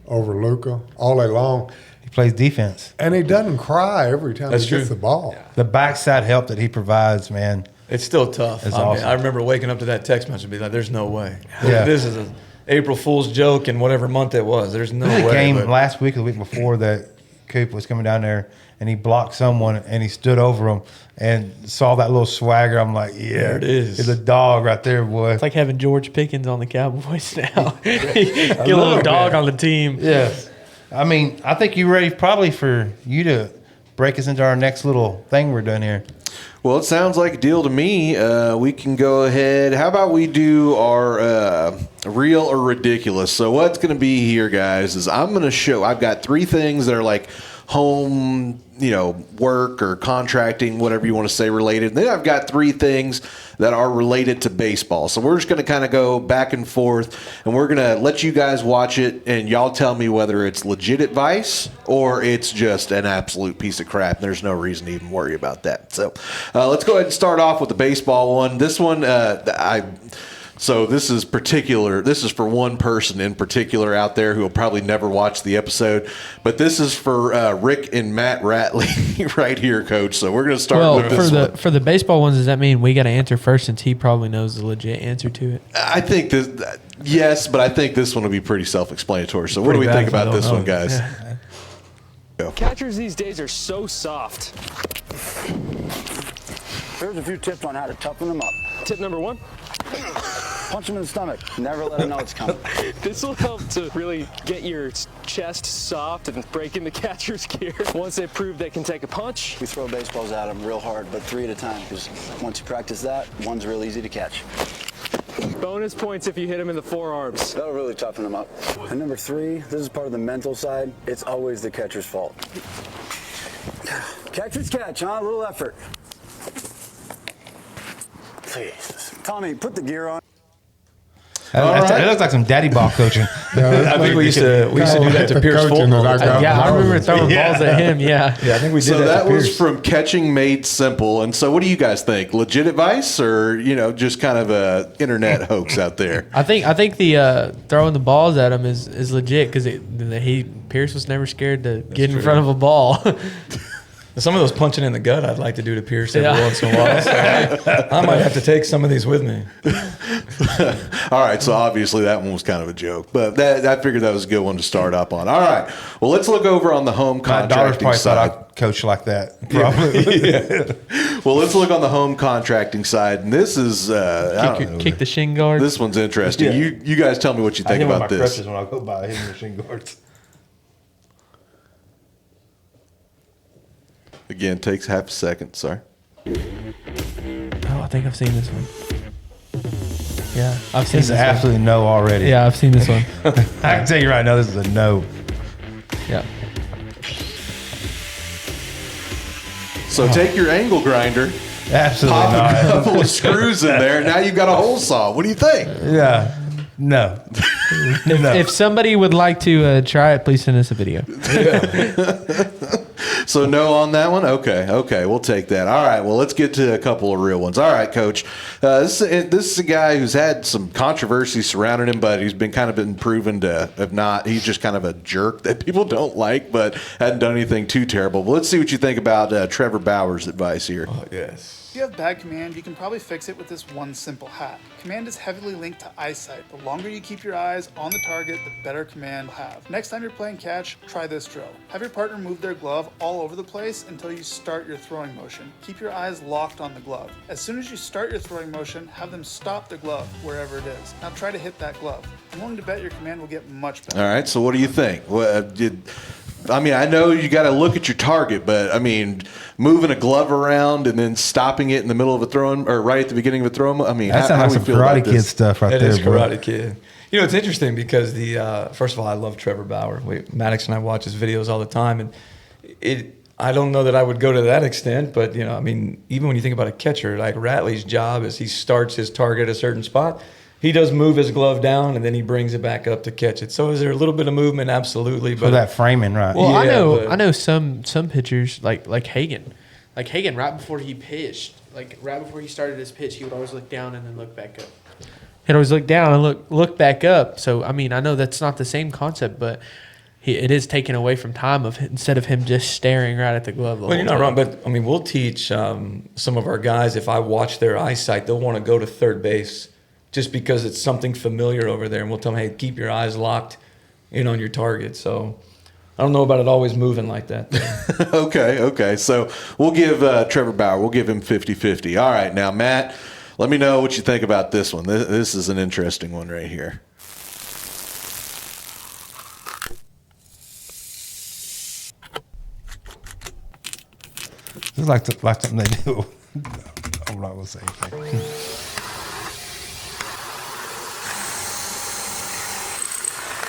over Luka all day long. He plays defense. And he doesn't cry every time That's he gets true. the ball. The backside help that he provides, man. It's still tough. It's I mean, awesome. I remember waking up to that text message and be like, "There's no way. Yeah. This is an April Fool's joke in whatever month it was. There's no There was way." a game but- last week or the week before that Coop was coming down there and he blocked someone and he stood over him and saw that little swagger. I'm like, yeah, There it is. It's a dog right there, boy. It's like having George Pickens on the Cowboys now. Get a little dog on the team. Yes. I mean, I think you're ready probably for you to break us into our next little thing we're doing here. Well, it sounds like a deal to me. We can go ahead. How about we do our real or ridiculous? So what's going to be here, guys, is I'm going to show. I've got 3 things that are like home, work or contracting, whatever you want to say, related. And then I've got 3 things that are related to baseball. So we're just going to kind of go back and forth, and we're going to let you guys watch it, and y'all tell me whether it's legit advice or it's just an absolute piece of crap. There's no reason to even worry about that. So let's go ahead and start off with the baseball one. This one, So this is particular. This is for one person in particular out there who will probably never watch the episode. But this is for Rick and Matt Ratley right here, Coach. So we're going to start with this one. For the baseball ones, does that mean we got to answer first since he probably knows the legit answer to it? I think this, yes, but I think this one will be pretty self-explanatory. So what do we think about this one, guys? Go. Catchers these days are so soft. Here's a few tips on how to toughen them up. Tip number 1, Punch them in the stomach. Never let them know it's coming. this will help to really get your chest soft and break in the catcher's gear. Once they prove they can take a punch, We throw baseballs at them real hard, but 3 at a time, because once you practice that, one's real easy to catch. bonus points if you hit them in the forearms. That'll really toughen them up. And number 3, this is part of the mental side. It's always the catcher's fault. Catcher's catch, huh? A little effort. Jesus. Tommy, put the gear on. It looks like some daddy ball coaching. I think we used to do that to Pierce coaching Fulton all that the I time. got. Yeah, I remember throwing balls at him. Yeah. Yeah, I think we did So that that to was Pierce. from Catching Made Simple. And so what do you guys think? Legit advice or, just kind of a internet hoax out there? I think the throwing the balls at him is legit because Pierce was never scared to get in front of a ball. Some of those punching in the gut I'd like to do to Pierce every Yeah. once in a while. So I might have to take some of these with me. All right, so obviously that one was kind of a joke, but I figured that was a good one to start up on. All right, well, let's look over on the home My daughter's contracting probably side. thought I'd coach like that. Probably. Well, let's look on the home contracting side, and this is Kick the shin guard. this one's interesting. Yeah. You guys tell me what you think about my this. crutches when I go by hitting machine guards. Again, takes half a second. Sorry. Oh, I think I've seen this one. Yeah, I've seen This is this absolutely no already. one. Yeah, I've seen this one. I can tell you right now, this is a no. Yeah. So take your angle grinder, Absolutely pop a not. couple of screws in there, and now you've got a hole saw. What do you think? Yeah. No. No. If somebody would like to try it, please send us a video. So no on that one? Okay, we'll take that. All right, well, let's get to a couple of real ones. All right, Coach. This is a guy who's had some controversy surrounding him, but he's been proven to have not. He's just kind of a jerk that people don't like, but hadn't done anything too terrible. But let's see what you think about Trevor Bauer's advice here. Yes. If you have bad command, you can probably fix it with this one simple hack. Command is heavily linked to eyesight. The longer you keep your eyes on the target, the better command you'll have. Next time you're playing catch, try this drill. Have your partner move their glove all over the place until you start your throwing motion. Keep your eyes locked on the glove. As soon as you start your throwing motion, have them stop the glove wherever it is. Now try to hit that glove. I'm willing to bet your command will get much better. All right, so what do you think? I know you got to look at your target, but moving a glove around and then stopping it in the middle of a throwing or right at the beginning of a throw. That sounds like some Karate Kid stuff right That there, is bro. Karate Kid. It's interesting because first of all, I love Trevor Bauer. Maddox and I watch his videos all the time, and I don't know that I would go to that extent, but I mean, even when you think about a catcher, like Ratley's job is he starts his target at a certain spot. He does move his glove down, and then he brings it back up to catch it. So is there a little bit of movement? Absolutely. But for that framing, right? Well, yeah, I know some pitchers like Hagen. Like Hagen, right before he pitched, like right before he started his pitch, he would always look down and then look back up. He'd always look down and look back up. So I mean, I know that's not the same concept, but it is taken away from time instead of him just staring right at the glove. Well, you're not wrong, but I mean, we'll teach some of our guys. If I watch their eyesight, they'll want to go to third base just because it's something familiar over there, and we'll tell them, hey, keep your eyes locked in on your target. So I don't know about it always moving like that. Okay. So we'll give Trevor Bauer, we'll give him 50-50. All right, now, Matt, let me know what you think about this one. This is an interesting one right here. This is like something they do. I'm not going to say anything.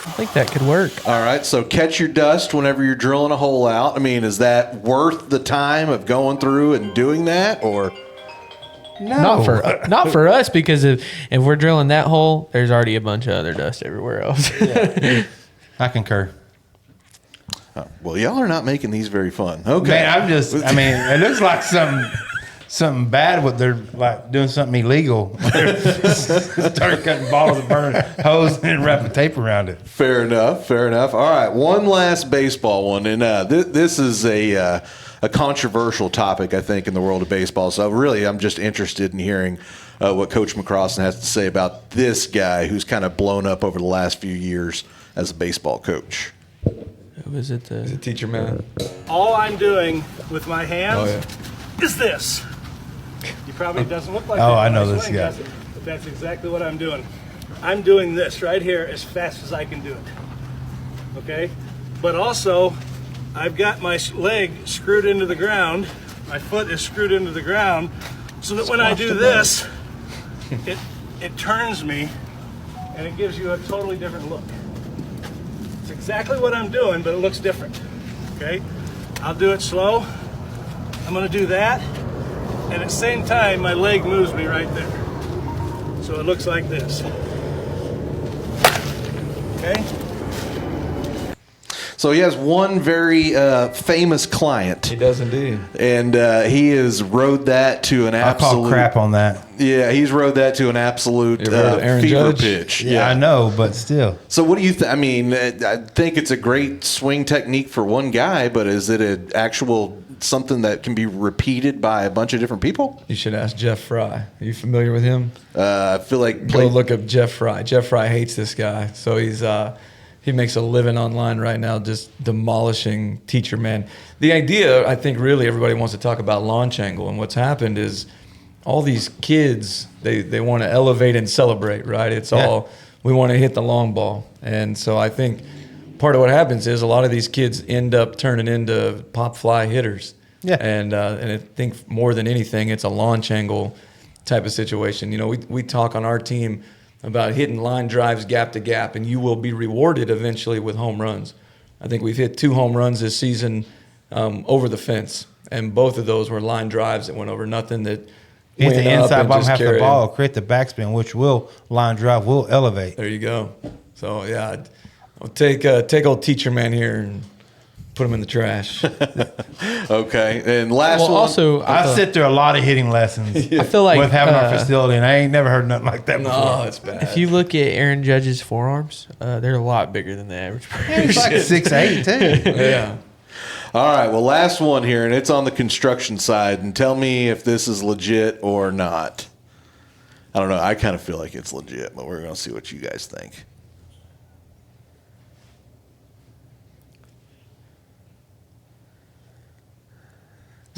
I think that could work. All right, so catch your dust whenever you're drilling a hole out. I mean, is that worth the time of going through and doing that, or no? Not for us, because if we're drilling that hole, there's already a bunch of other dust everywhere else. Yeah. I concur. Well, y'all are not making these very fun. Okay, man, it looks like something bad. What they're like doing something illegal. Start cutting bottles of burn hose and wrapping tape around it. Fair enough. All right, one last baseball one, and this is a controversial topic, I think, in the world of baseball. So really, I'm just interested in hearing what Coach McCrossen has to say about this guy who's kind of blown up over the last few years as a baseball coach. Was it the teacher man? All I'm doing with my hands is this. He probably doesn't look like that. I know this guy. But that's exactly what I'm doing. I'm doing this right here as fast as I can do it. Okay? But also, I've got my leg screwed into the ground. My foot is screwed into the ground so that when I do this, it turns me and it gives you a totally different look. It's exactly what I'm doing, but it looks different. Okay? I'll do it slow. I'm going to do that. And at the same time, my leg moves me right there. So it looks like this. Okay? So he has one very famous client. He does indeed. And he has rode that to an absolute... I call crap on that. Yeah, he's rode that to an absolute fever Judge? pitch. Yeah, I know, but still. So what do you think? I mean, I think it's a great swing technique for one guy, but is it an actual something that can be repeated by a bunch of different people? You should ask Jeff Fry. Are you familiar with him? I feel like... Go look up Jeff Fry. Jeff Fry hates this guy. So he's... He makes a living online right now just demolishing teacher man. The idea, I think, really everybody wants to talk about launch angle. And what's happened is all these kids, they want to elevate and celebrate, right? It's all, we want to hit the long ball. And so I think part of what happens is a lot of these kids end up turning into pop fly hitters. Yeah. And I think more than anything, it's a launch angle type of situation. You know, we talk on our team about hitting line drives gap to gap, and you will be rewarded eventually with home runs. I think we've hit 2 home runs this season over the fence, and both of those were line drives that went over nothing. That hit the inside bottom half of the carried. ball, create the backspin, which will line drive, will elevate. There you go. So yeah, I'll take old teacher man here and put him in the trash. Okay, and last one. Also, I sit through a lot of hitting lessons. I feel like with having our facility, and I ain't never heard nothing like that before. No, it's bad. If you look at Aaron Judge's forearms, they're a lot bigger than the average person. He's like 6'8" too. Yeah. All right, well, last one here, and it's on the construction side, and tell me if this is legit or not. I don't know. I kind of feel like it's legit, but we're going to see what you guys think.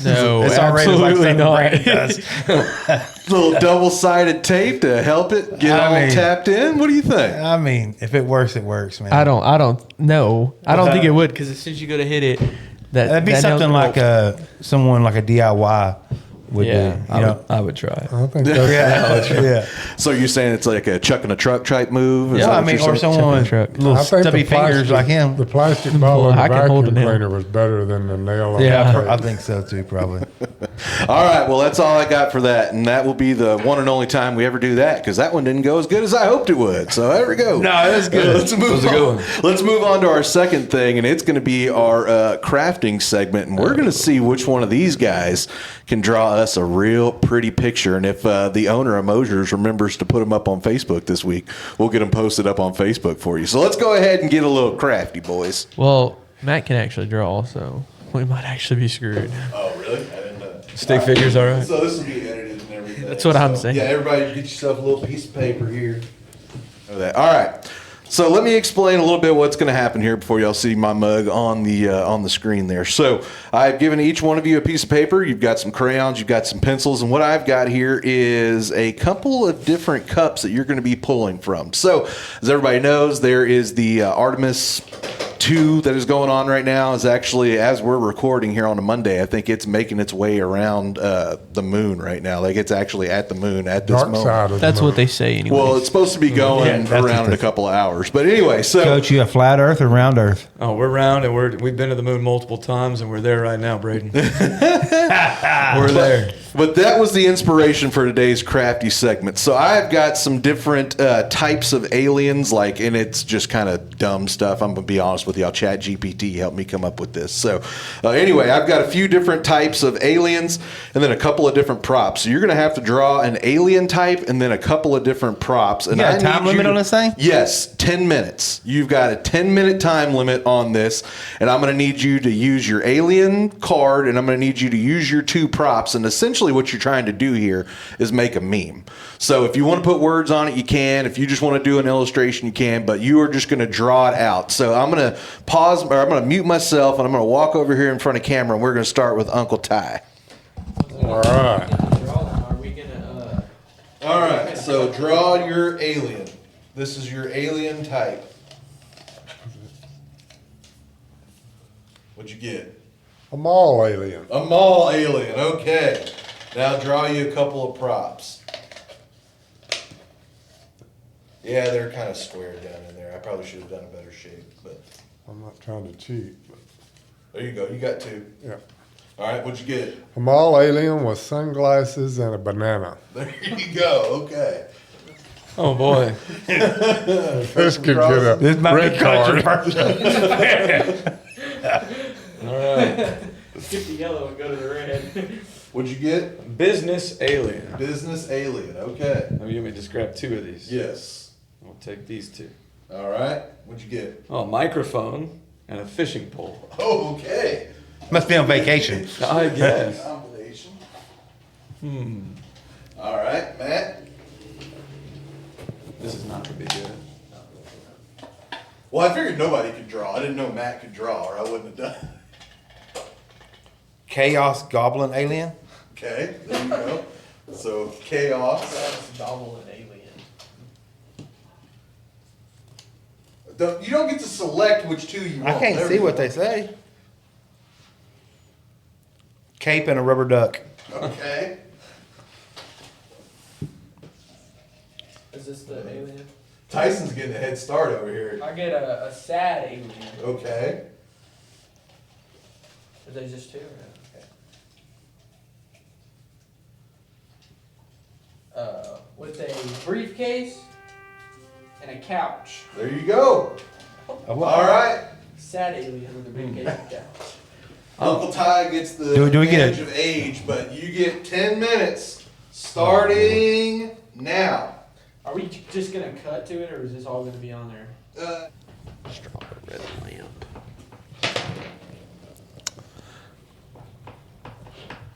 No, It's already like absolutely something not. Brandon does. Little double-sided tape to help it get all tapped in. What do you think? I mean, if it works, it works, man. I don't know. I don't think it would, because as soon as you go to hit it, That'd be something like someone like a DIY would Yeah. do. You know? I would try it. I think that's Yeah. So you're saying it's like a chuck in a truck type move? Is Yeah, that I what mean, you're or saying? someone with Truck. little I think stubby the fingers plastic- like him. The plastic ball in the I can hold vacuum a nail. cleaner was better than the nail on Yeah, the I blade. think so too, probably. All right, well, that's all I got for that, and that will be the one and only time we ever do that because that one didn't go as good as I hoped it would. So there we go. No, it was good. Let's move on. Let's move on to our second thing, and it's going to be our crafting segment, and we're going to see which one of these guys can draw us a real pretty picture. And if the owner of Mosier's remembers to put them up on Facebook this week, we'll get them posted up on Facebook for you. So let's go ahead and get a little crafty, boys. Well, Matt can actually draw, so we might actually be screwed. Oh, really? I didn't know. Stick figures, all right. So this will be edited and everything. That's what I'm saying. Yeah, everybody get yourself a little piece of paper here. All right. So let me explain a little bit what's going to happen here before y'all see my mug on the screen there. So I've given each one of you a piece of paper. You've got some crayons, you've got some pencils, and what I've got here is a couple of different cups that you're going to be pulling from. So as everybody knows, there is the Artemis 2 that is going on right now. Is actually, as we're recording here on a Monday, I think it's making its way around the moon right now. Like it's actually at the moon at this Dark moment. side of That's the what they say anyway. Well, it's supposed to be going that's around what in a they- couple of hours. But anyway, so Coach, you a flat Earth or round Earth? Oh, we're round and we've been to the moon multiple times and we're there right now, Braden. We're there. But that was the inspiration for today's crafty segment. So I've got some different types of aliens, and it's just kind of dumb stuff. I'm gonna be honest with y'all. Chat GPT helped me come up with this. So anyway, I've got a few different types of aliens and then a couple of different props. So you're gonna have to draw an alien type and then a couple of different props. And You got a I time need limit you on this thing? Yes, 10 minutes. You've got a 10-minute time limit on this, and I'm going to need you to use your alien card, and I'm going to need you to use your two props. And essentially what you're trying to do here is make a meme. So if you want to put words on it, you can. If you just want to do an illustration, you can, but you are just going to draw it out. So I'm going to pause, or I'm going to mute myself, and I'm going to walk over here in front of camera, and we're going to start with Uncle Ty. All right. All right, so draw your alien. This is your alien type. What'd you get? A mall alien. A mall alien, okay. Now draw you a couple of props. Yeah, they're kind of squared down in there. I probably should have done a better shape, but I'm not trying to cheat. But there you go. You got two. yeah. All right, what'd you get? A mall alien with sunglasses and a banana. There you go, okay. Oh, boy. This could get a This might red be card. controversial. All right. Skip the yellow and go to the red. What'd you get? Business alien. Business alien, okay. Oh, you may just grab two of these. Yes. We'll take these two. All right, what'd you get? Oh, a microphone and a fishing pole. Oh, okay. Must be on vacation. I guess. Combination. All right, Matt. This is not going to be good. Well, I figured nobody could draw. I didn't know Matt could draw, or I wouldn't have done it. Chaos Goblin Alien? Okay, there you go. So, chaos. That's double an alien. You don't get to select which two you want. I can't There see we what go. they say. Cape and a rubber duck. Okay. Is this the alien? Tyson's getting a head start over here. I get a sad alien. Okay. Are they just two? Okay. With a briefcase and a couch. There you go. All right. Sad alien with a briefcase and a couch. Uncle Ty gets the Do we get advantage of age, but you get 10 minutes starting now. Are we just gonna cut to it, or is this all gonna be on there? Strawberry red lamp.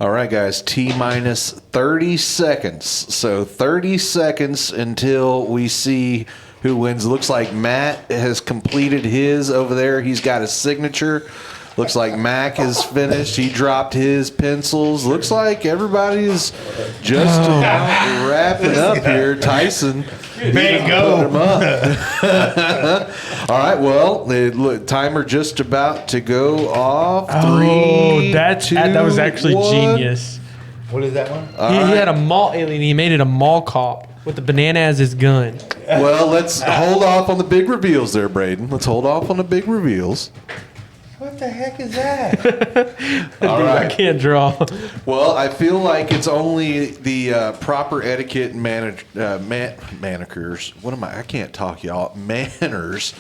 All right, guys, T-minus 30 seconds. So 30 seconds until we see who wins. Looks like Matt has completed his over there. He's got his signature. Looks like Mac is finished. He dropped his pencils. Looks like everybody's just about wrapping up here. Tyson. Bingo. All right, well, timer just about to go off. Oh, Three, that was actually one. genius. What is that one? He had a mall alien. He made it a mall cop with the banana as his gun. Well, let's hold off on the big reveals there, Braden. Let's hold off on the big reveals. What the heck is that? All right. I can't draw. Well, I feel like it's only the proper etiquette and manicures. What am I? I can't talk, y'all. Manners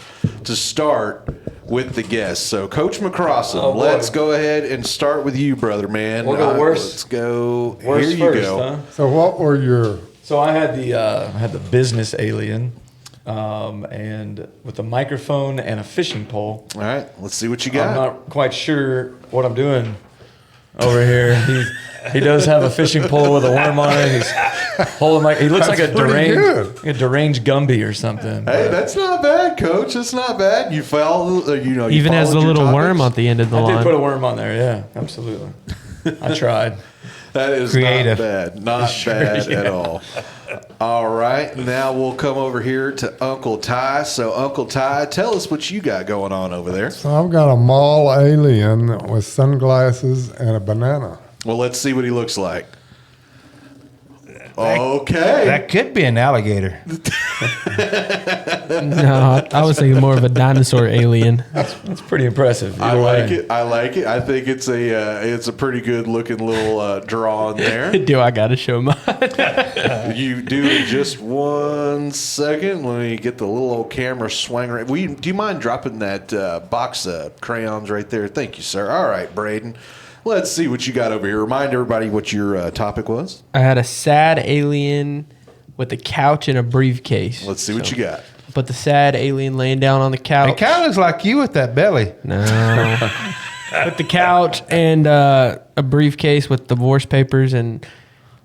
to start with the guests. So, Coach McCrossen, let's go ahead and start with you, brother, man. We'll go worst. Let's go. Worst Here you first, go. huh? So what were your? So I had the business alien, and with a microphone and a fishing pole. All right, let's see what you got. I'm not quite sure what I'm doing over here. He does have a fishing pole with a worm on it. He's holding he looks like a deranged Gumby or something. Hey, that's not bad, Coach. That's not bad. You Even has the little worm at the end of the line. I did put a worm on there. Yeah, absolutely. I tried. That is creative. Not bad. Not bad at all. All right. Now we'll come over here to Uncle Ty. So, Uncle Ty, tell us what you got going on over there. So I've got a mall alien with sunglasses and a banana. Well, let's see what he looks like. Okay. That could be an alligator. No, I was thinking more of a dinosaur alien. That's pretty impressive. I like it. I like it. I think it's a pretty good looking little drawing there. Do I got to show mine? You do in just 1 second. Let me get the little old camera swing right. Do you mind dropping that box of crayons right there? Thank you, sir. All right, Braden. Let's see what you got over here. Remind everybody what your topic was. I had a sad alien with a couch and a briefcase. Let's see what you got. But the sad alien laying down on the couch. It kind of looks like you with that belly. No. With the couch and a briefcase with divorce papers and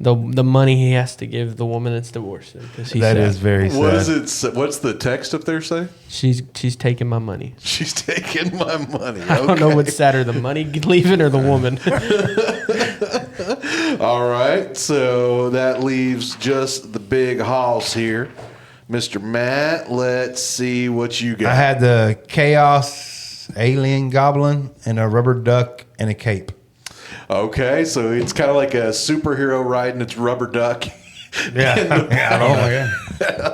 the money he has to give the woman that's divorced. That is very sad. What is it? What's the text up there say? She's taking my money. She's taking my money. Okay. I don't know what's sadder, the money leaving or the woman. All right, so that leaves just the big hoss here. Mr. Matt, let's see what you got. I had the chaos alien goblin and a rubber duck and a cape. Okay, so it's kind of like a superhero riding its rubber duck. Yeah.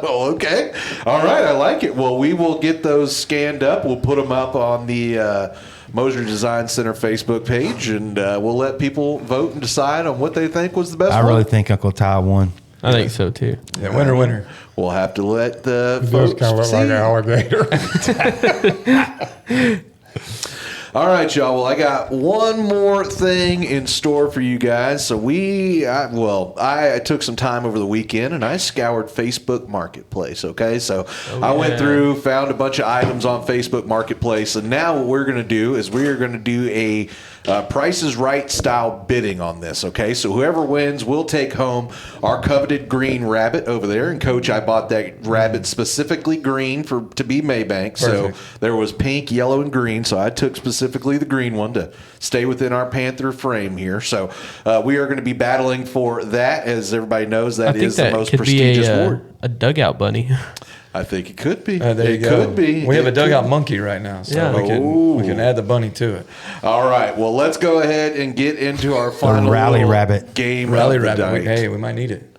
Oh, okay. All right, I like it. Well, we will get those scanned up. We'll put them up on the Moser Design Center Facebook page, and we'll let people vote and decide on what they think was the best one. I really think Uncle Ty won. I think so, too. Yeah, winner. We'll have to let the It folks does kind of look like an alligator. All right, y'all. Well, I got one more thing in store for you guys. So I took some time over the weekend and I scoured Facebook Marketplace. Okay, so I went through, found a bunch of items on Facebook Marketplace, and now what we're going to do is we are going to do a Price is Right style bidding on this. Okay, so whoever wins will take home our coveted green rabbit over there. And Coach, I bought that rabbit specifically green to be Mabank. Perfect. So there was pink, yellow, and green. So I took specifically the green one to stay within our Panther frame here. So we are going to be battling for that. As everybody knows, that is the most prestigious award. A dugout bunny. I think it could be. There you go. Could be. We have a dugout monkey right now, so we can add the bunny to it. All right. Well, let's go ahead and get into our final rally rabbit game. Rally of the rabbit. night. Hey, we might need it.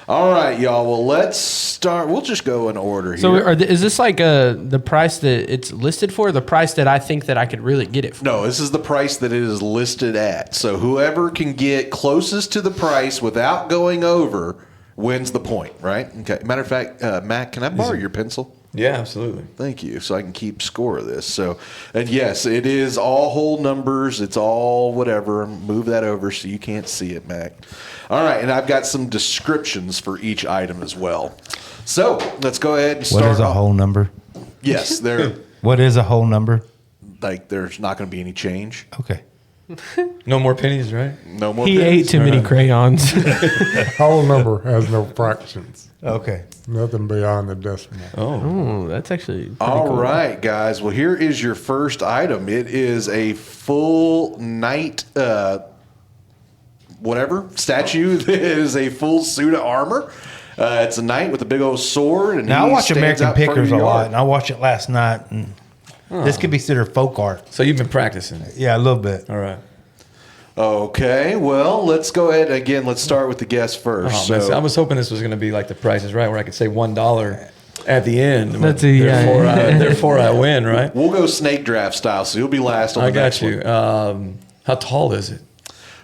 All right, y'all. Well, let's start. We'll just go in order here. So is this like the price that it's listed for, or the price that I think that I could really get it for? No, this is the price that it is listed at. So whoever can get closest to the price without going over wins the point, right? Okay. Matter of fact, Matt, can I borrow your pencil? Yeah, absolutely. Thank you. So I can keep score of this. So, and yes, it is all whole numbers. It's all whatever. Move that over so you can't see it, Mac. All right. And I've got some descriptions for each item as well. So let's go ahead and start. What is a whole number? Yes. What is a whole number? Like there's not going to be any change. Okay. No more pennies, right? No more He pennies. ate too many crayons. Whole number has no fractions. Okay. Nothing beyond the decimal. Oh, that's actually pretty All cool. right, guys. Well, here is your first item. It is a full knight, statue. It is a full suit of armor. It's a knight with a big old sword. And Now I he watch stands American out in front of Pickers a your lot, yard. and I watched it last night. And this could be considered folk art. So you've been practicing. Yeah, a little bit. All right. Okay, well, let's go ahead again. Let's start with the guest first. Oh, man, I was hoping this was going to be like The Price is Right, where I could say $1 at the end. Therefore, I win, right? We'll go snake draft style, so you'll be last on the next one. I got you. How tall is it?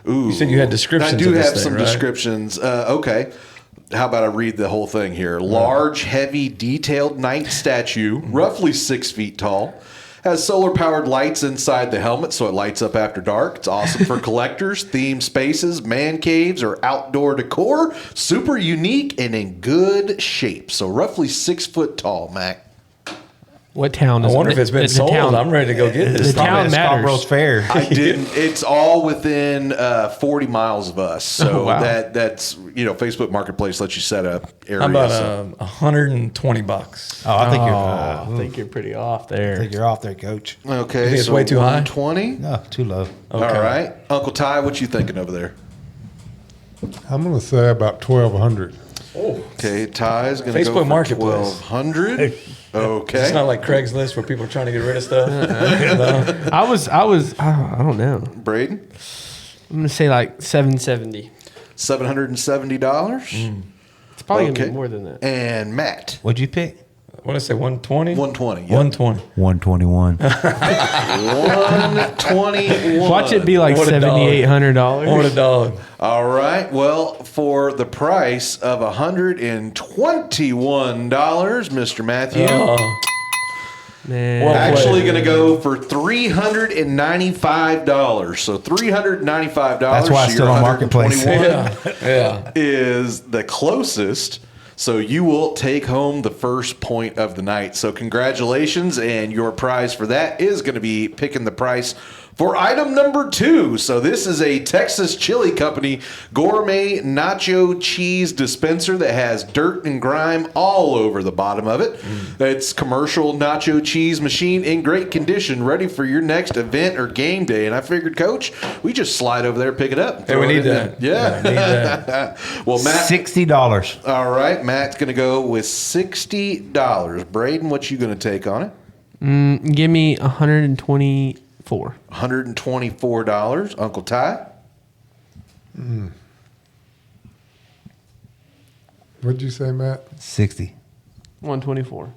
Ooh, you said you had descriptions. I do of this have thing, some right? descriptions. Okay. How about I read the whole thing here? Large, heavy, detailed knight statue, roughly 6 feet tall. Has solar-powered lights inside the helmet, so it lights up after dark. It's awesome for collectors, themed spaces, man caves, or outdoor decor. Super unique and in good shape. So roughly 6 foot tall, Mac. What town is it? I wonder if it's been sold. I'm ready to go get this. The town matters. Fair. I didn't. It's all within 40 miles of us. So that's Facebook Marketplace lets you set up areas. How about $120? Oh, I think you're pretty off there. I think you're off there, Coach. Okay, you think it's so way too high? 120? No, too low. Okay. All right, Uncle Ty, what you thinking over there? I'm going to say about 1,200. Okay, Ty's going to go Facebook for Marketplace. 1,200. Okay, It's not like Craigslist where people are trying to get rid of stuff. No. I don't know. Braden, I'm gonna say like 770. $770. It's probably gonna be more than that. And Matt, What'd you pick? What did I say? 120? 120. Yep. 120. 121. 121. Watch it be like What a dog. $7,800. What a dog. All right. Well, for the price of $121, Mr. Matthew. Man. Well, Actually going to go for $395. So $395. That's why it's still on Marketplace. Yeah. Is the closest. So you will take home the first point of the night. So congratulations, and your prize for that is going to be picking the price for item number 2. So this is a Texas Chili Company gourmet nacho cheese dispenser that has dirt and grime all over the bottom of it. It's commercial nacho cheese machine in great condition, ready for your next event or game day. And I figured, Coach, we just slide over there, pick it up. Hey, we need that. Yeah. We need that. Well, Matt. $60. All right, Matt's going to go with $60. Braden, what you going to take on it? Give me $124. $124. Uncle Ty? What'd you say, Matt? 60. 124.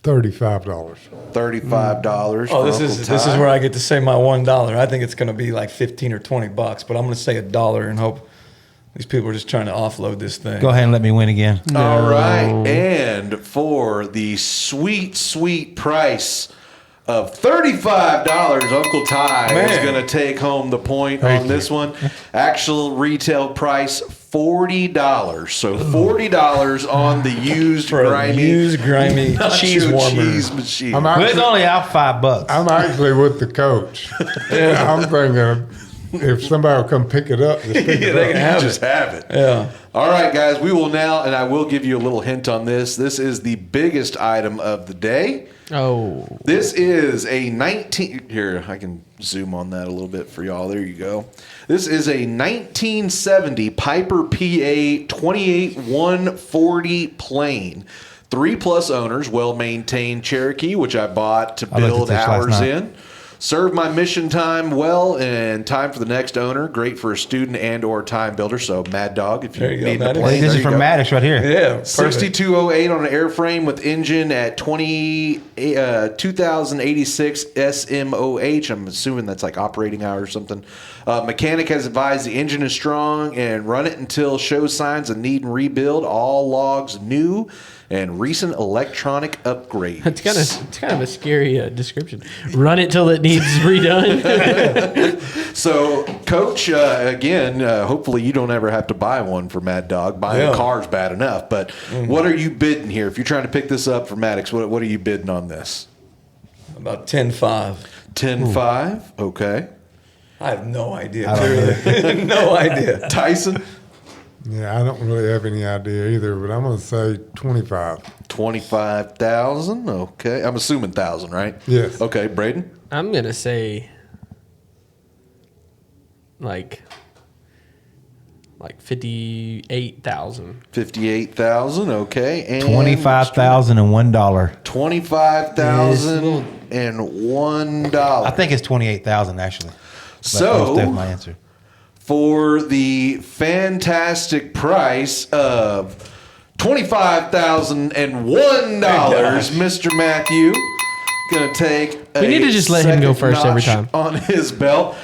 $35. $35. Oh, this is where I get to say my $1. I think it's going to be like 15 or 20 bucks, but I'm going to say $1 and hope these people are just trying to offload this thing. Go ahead and let me win again. All right. And for the sweet, sweet price of $35, Uncle Ty is going to take home the point on this one. Actual retail price, $40. So $40 on the used grimy cheese warmer. cheese machine. It's only out $5. I'm actually with the coach. I'm thinking if somebody will come pick it up, just pick it they up. can just have it. Yeah. All right, guys, we will now, and I will give you a little hint on this. This is the biggest item of the day. Oh. This is a 19. Here, I can zoom on that a little bit for y'all. There you go. This is a 1970 Piper PA 28140 plane. 3+ owners, well-maintained Cherokee, which I bought to build hours in. Served my mission time well, and time for the next owner. Great for a student and or time builder. So Mad Dog, if you need a plane. This is from Maddox right here. Yeah, 6208 on an airframe with engine at 2086 SMOH. I'm assuming that's like operating hour or something. Mechanic has advised the engine is strong and run it until shows signs of need and rebuild. All logs new and recent electronic upgrades. It's kind of a scary description. Run it till it needs redone. So, Coach, again, hopefully you don't ever have to buy one for Mad Dog. Buying a car is bad enough, but what are you bidding here? If you're trying to pick this up for Maddox, what are you bidding on this? About 10.5. 10.5. Okay. I have no idea. No idea. Tyson? Yeah, I don't really have any idea either, but I'm going to say 25. 25,000. Okay. I'm assuming 1,000, right? Yes. Okay, Braden? I'm going to say like 58,000. 58,000. Okay. And $25,001. $25,000. $2,401. I think it's 28,000 actually. So that's my answer. For the fantastic price of $25,001, Mr. Matthew gonna take. We need to just let him go first every time on his belt.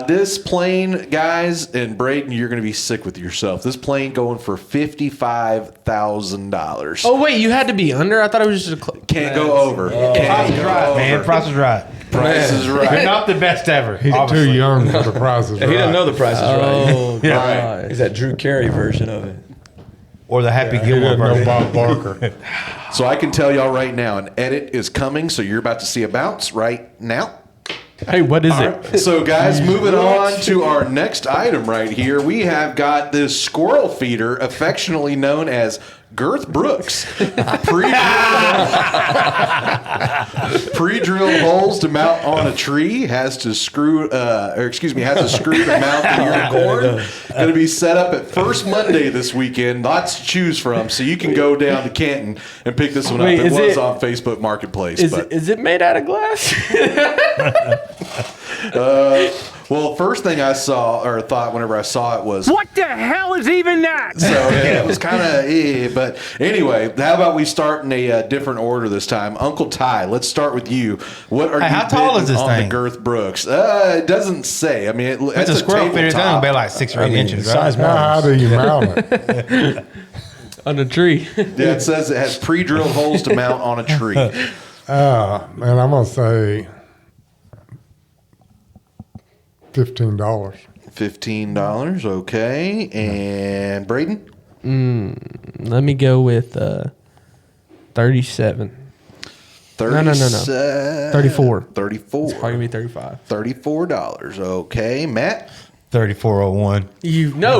This plane, guys, and Braden, you're going to be sick with yourself. This plane going for $55,000. Oh wait, you had to be under. I thought it was just Can't go over. Price is right, man. Price is right. Price is right. You're not the best ever. He's too young for the Price is Right. He didn't know the Price is Right. Oh god. Right. He's that Drew Carey version of it. Or the Happy He Gilmore didn't know version. Bob Barker. So I can tell y'all right now, an edit is coming. So you're about to see a bounce right now. Hey, what is it? Right. So, guys, moving on to our next item right here, we have got this squirrel feeder, affectionately known as Girth Brooks. Pre-drilled holes to mount on a tree, has to screw to mount the unicorn. Going to be set up at First Monday this weekend. Lots to choose from, so you can go down to Canton and pick this one up. It was on Facebook Marketplace. Is it made out of glass? Well, first thing I saw or thought whenever I saw it was, What the hell is even that? so yeah, it was kind of but anyway, how about we start in a different order this time? Uncle Ty, let's start with you. What are you how tall is this on thing? the Girth Brooks? It doesn't say. I mean, It's a squirrel feeder. It's going to be like 6 or 8 inches, right? How do you mount it? On a tree. Yeah, it says it has pre-drilled holes to mount on a tree. Man, I'm going to say $15. $15, okay. And Braden? Let me go with 37. 30, No. 34. 34. It's probably gonna be 35. $34, okay. Matt? 3401.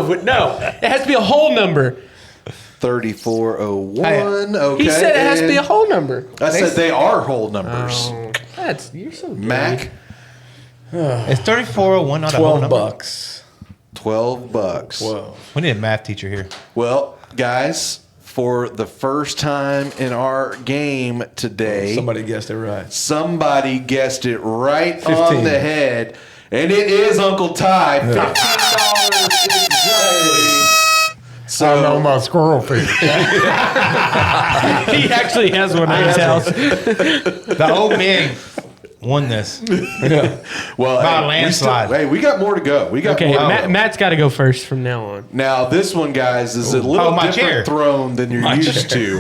But no. It has to be a whole number. 3401, okay. He said it has to be a whole number. I said they are whole numbers. You're so good. Mac? It's 3401, not a whole number. $12. $12. We need a math teacher here. Well, guys, for the first time in our game today, Somebody guessed it right. somebody guessed it right 15. on the head, and it is Uncle Ty. $15 exactly. I know my squirrel feeder. He actually has one at his house. The old man won this. Well, By a we landslide. we got more to go. We got Okay, more to go. Matt's got to go first from now on. Now, this one, guys, is a little my different chair. throne than you're used to.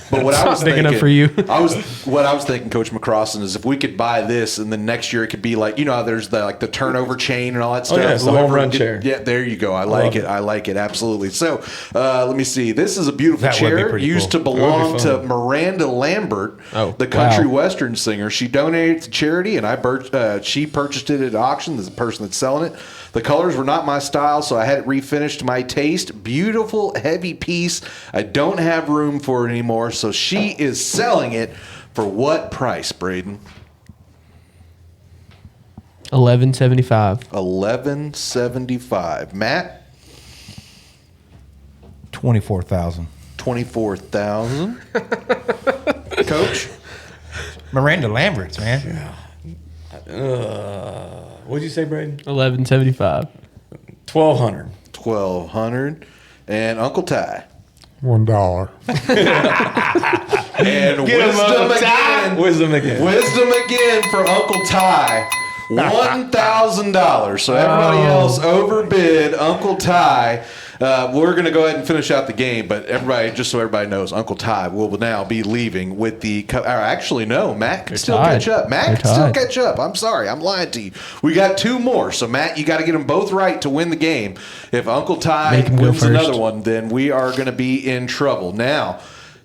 But what It's I not was big thinking enough for you. what I was thinking, Coach McCrossen, is if we could buy this, and then next year it could be like, how there's the turnover chain and all that stuff. yeah, it's the home run chair. Yeah, there you go. I like it. I like it absolutely. So let me see. This is a beautiful That would be chair pretty used cool. to belong to Miranda Lambert, the country western singer. She donated it to charity, and she purchased it at auction. The person that's selling it. The colors were not my style, so I had it refinished to my taste. Beautiful, heavy piece. I don't have room for it anymore, so she is selling it for what price, Braden? $11.75. $11.75. Matt? 24,000. 24,000. Coach? Miranda Lambert's, man. What'd you say, Braden? $11.75. $1,200. 1,200. And Uncle Ty? $1. And Wisdom again. Wisdom again for Uncle Ty. $1,000. So everybody else overbid Uncle Ty. We're going to go ahead and finish out the game, but everybody, just so everybody knows, Uncle Ty will now be leaving with the. Actually, no, Matt can still catch up. Matt can still catch up. I'm sorry, I'm lying to you. We got 2 more, so Matt, you got to get them both right to win the game. If Uncle Ty wins another one, then we are going to be in trouble. Now,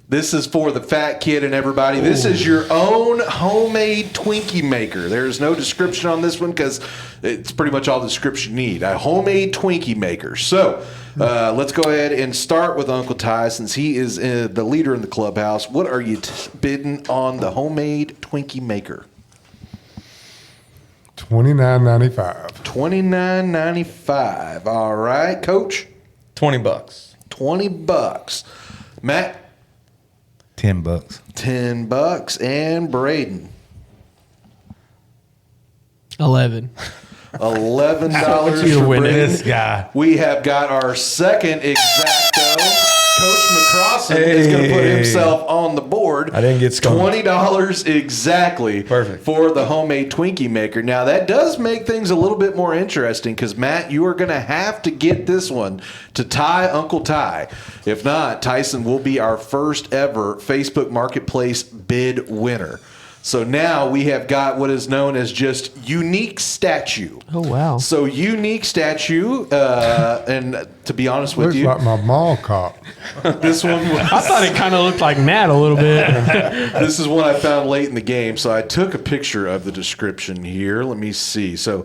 this is for the fat kid and everybody. This is your own homemade Twinkie maker. There's no description on this one because it's pretty much all the description you need. A homemade Twinkie maker. So let's go ahead and start with Uncle Ty since he is the leader in the clubhouse. What are you bidding on the homemade Twinkie maker? $29.95. $29.95. All right, Coach? $20. $20. Matt? $10. $10. And Braden? $11. $11 You for win it. Brendan. This guy. We have got our second exacto. Coach McCrossen is going to put himself on the board. I didn't get skunked. $20 exactly. Perfect. For the homemade Twinkie maker. Now, that does make things a little bit more interesting because, Matt, you are going to have to get this one to tie Uncle Ty. If not, Tyson will be our first ever Facebook Marketplace bid winner. So now we have got what is known as just unique statue. Oh, wow. So unique statue, and to be honest with Looks you, like my mall cop. this one was, I thought it kind of looked like Matt a little bit. this is what I found late in the game. So I took a picture of the description here. Let me see. So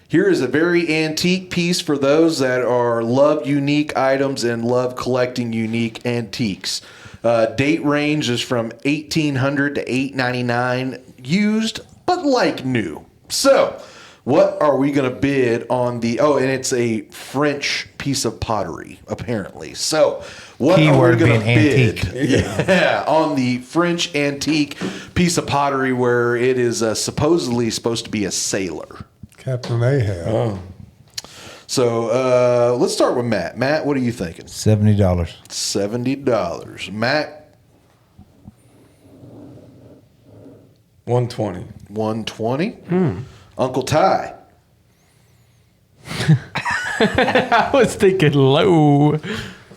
here is a very antique piece for those that are love unique items and love collecting unique antiques. Date range is from 1800 to 899, used but like new. So, what are we going to bid on the? Oh, and it's a French piece of pottery, apparently. So, what are we going to bid? Antique. Yeah, on the French antique piece of pottery where it is supposedly supposed to be a sailor. Captain Ahab. Oh. So let's start with Matt. Matt, what are you thinking? $70. $70. Matt, 120. 120. Uncle Ty. I was thinking low.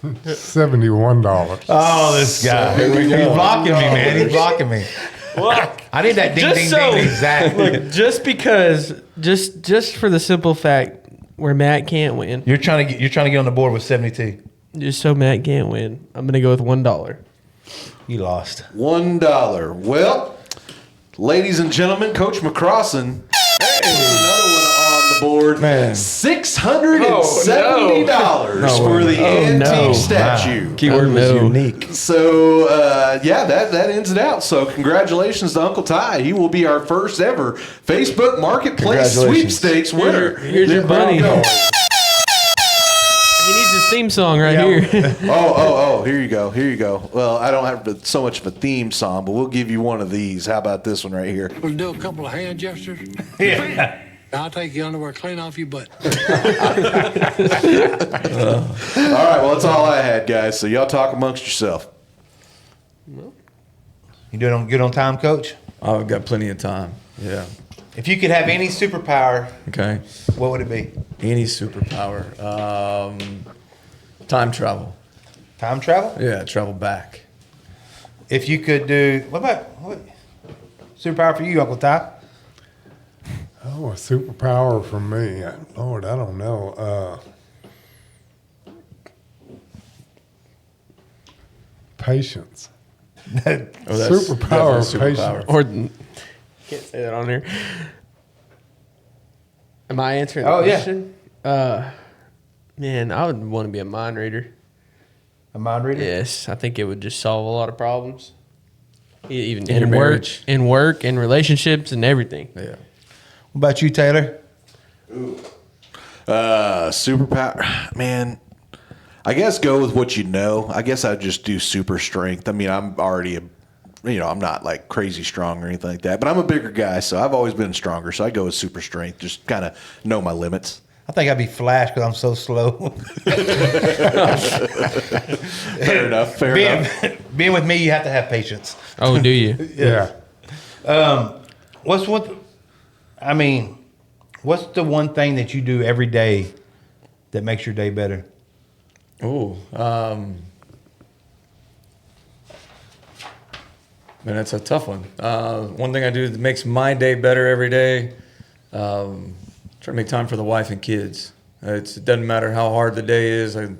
$71. Oh, this guy. He's blocking me, man. He's blocking me. I need that ding, ding, ding, exactly. Look, just because, just for the simple fact where Matt can't win, You're trying to get on the board with 72. just so Matt can't win, I'm gonna go with $1. You lost. $1. Well, ladies and gentlemen, Coach McCrossen puts another one on the board. Man. $670 for the antique statue. Keyword was unique. So, that ends it out. So, congratulations to Uncle Ty. He will be our first ever Facebook Marketplace Congratulations. sweepstakes winner. Here's your bunny. He needs his theme song right here. Here you go. Here you go. Well, I don't have so much of a theme song, but we'll give you one of these. How about this one right here? We'll do a couple of hand gestures. Yeah. I'll take your underwear clean off your butt. All right, well, that's all I had, guys. So y'all talk amongst yourself. You doing good on time, Coach? I've got plenty of time. Yeah. If you could have any superpower, Okay. what would it be? Any superpower. Time travel. Time travel? Yeah, travel back. If you could do, what superpower for you, Uncle Ty? Oh, a superpower for me. Lord, I don't know. Patience. Superpower of patience. Or can't say that on here. Am I answering the Oh, yeah. question? Man, I would want to be a mind reader. A mind reader? Yes, I think it would just solve a lot of problems. Even In in marriage. work, in relationships, and everything. Yeah. What about you, Taylor? Superpower, man. I guess go with what you know. I guess I'd just do super strength. I mean, I'm already I'm not like crazy strong or anything like that, but I'm a bigger guy, so I've always been stronger. So I go with super strength. Just kind of know my limits. I think I'd be Flash because I'm so slow. Fair enough. Fair enough. Being with me, you have to have patience. Oh, do you? Yeah. What's the one thing that you do every day that makes your day better? Oh, man, that's a tough one. One thing I do that makes my day better every day, try to make time for the wife and kids. It doesn't matter how hard the day is. A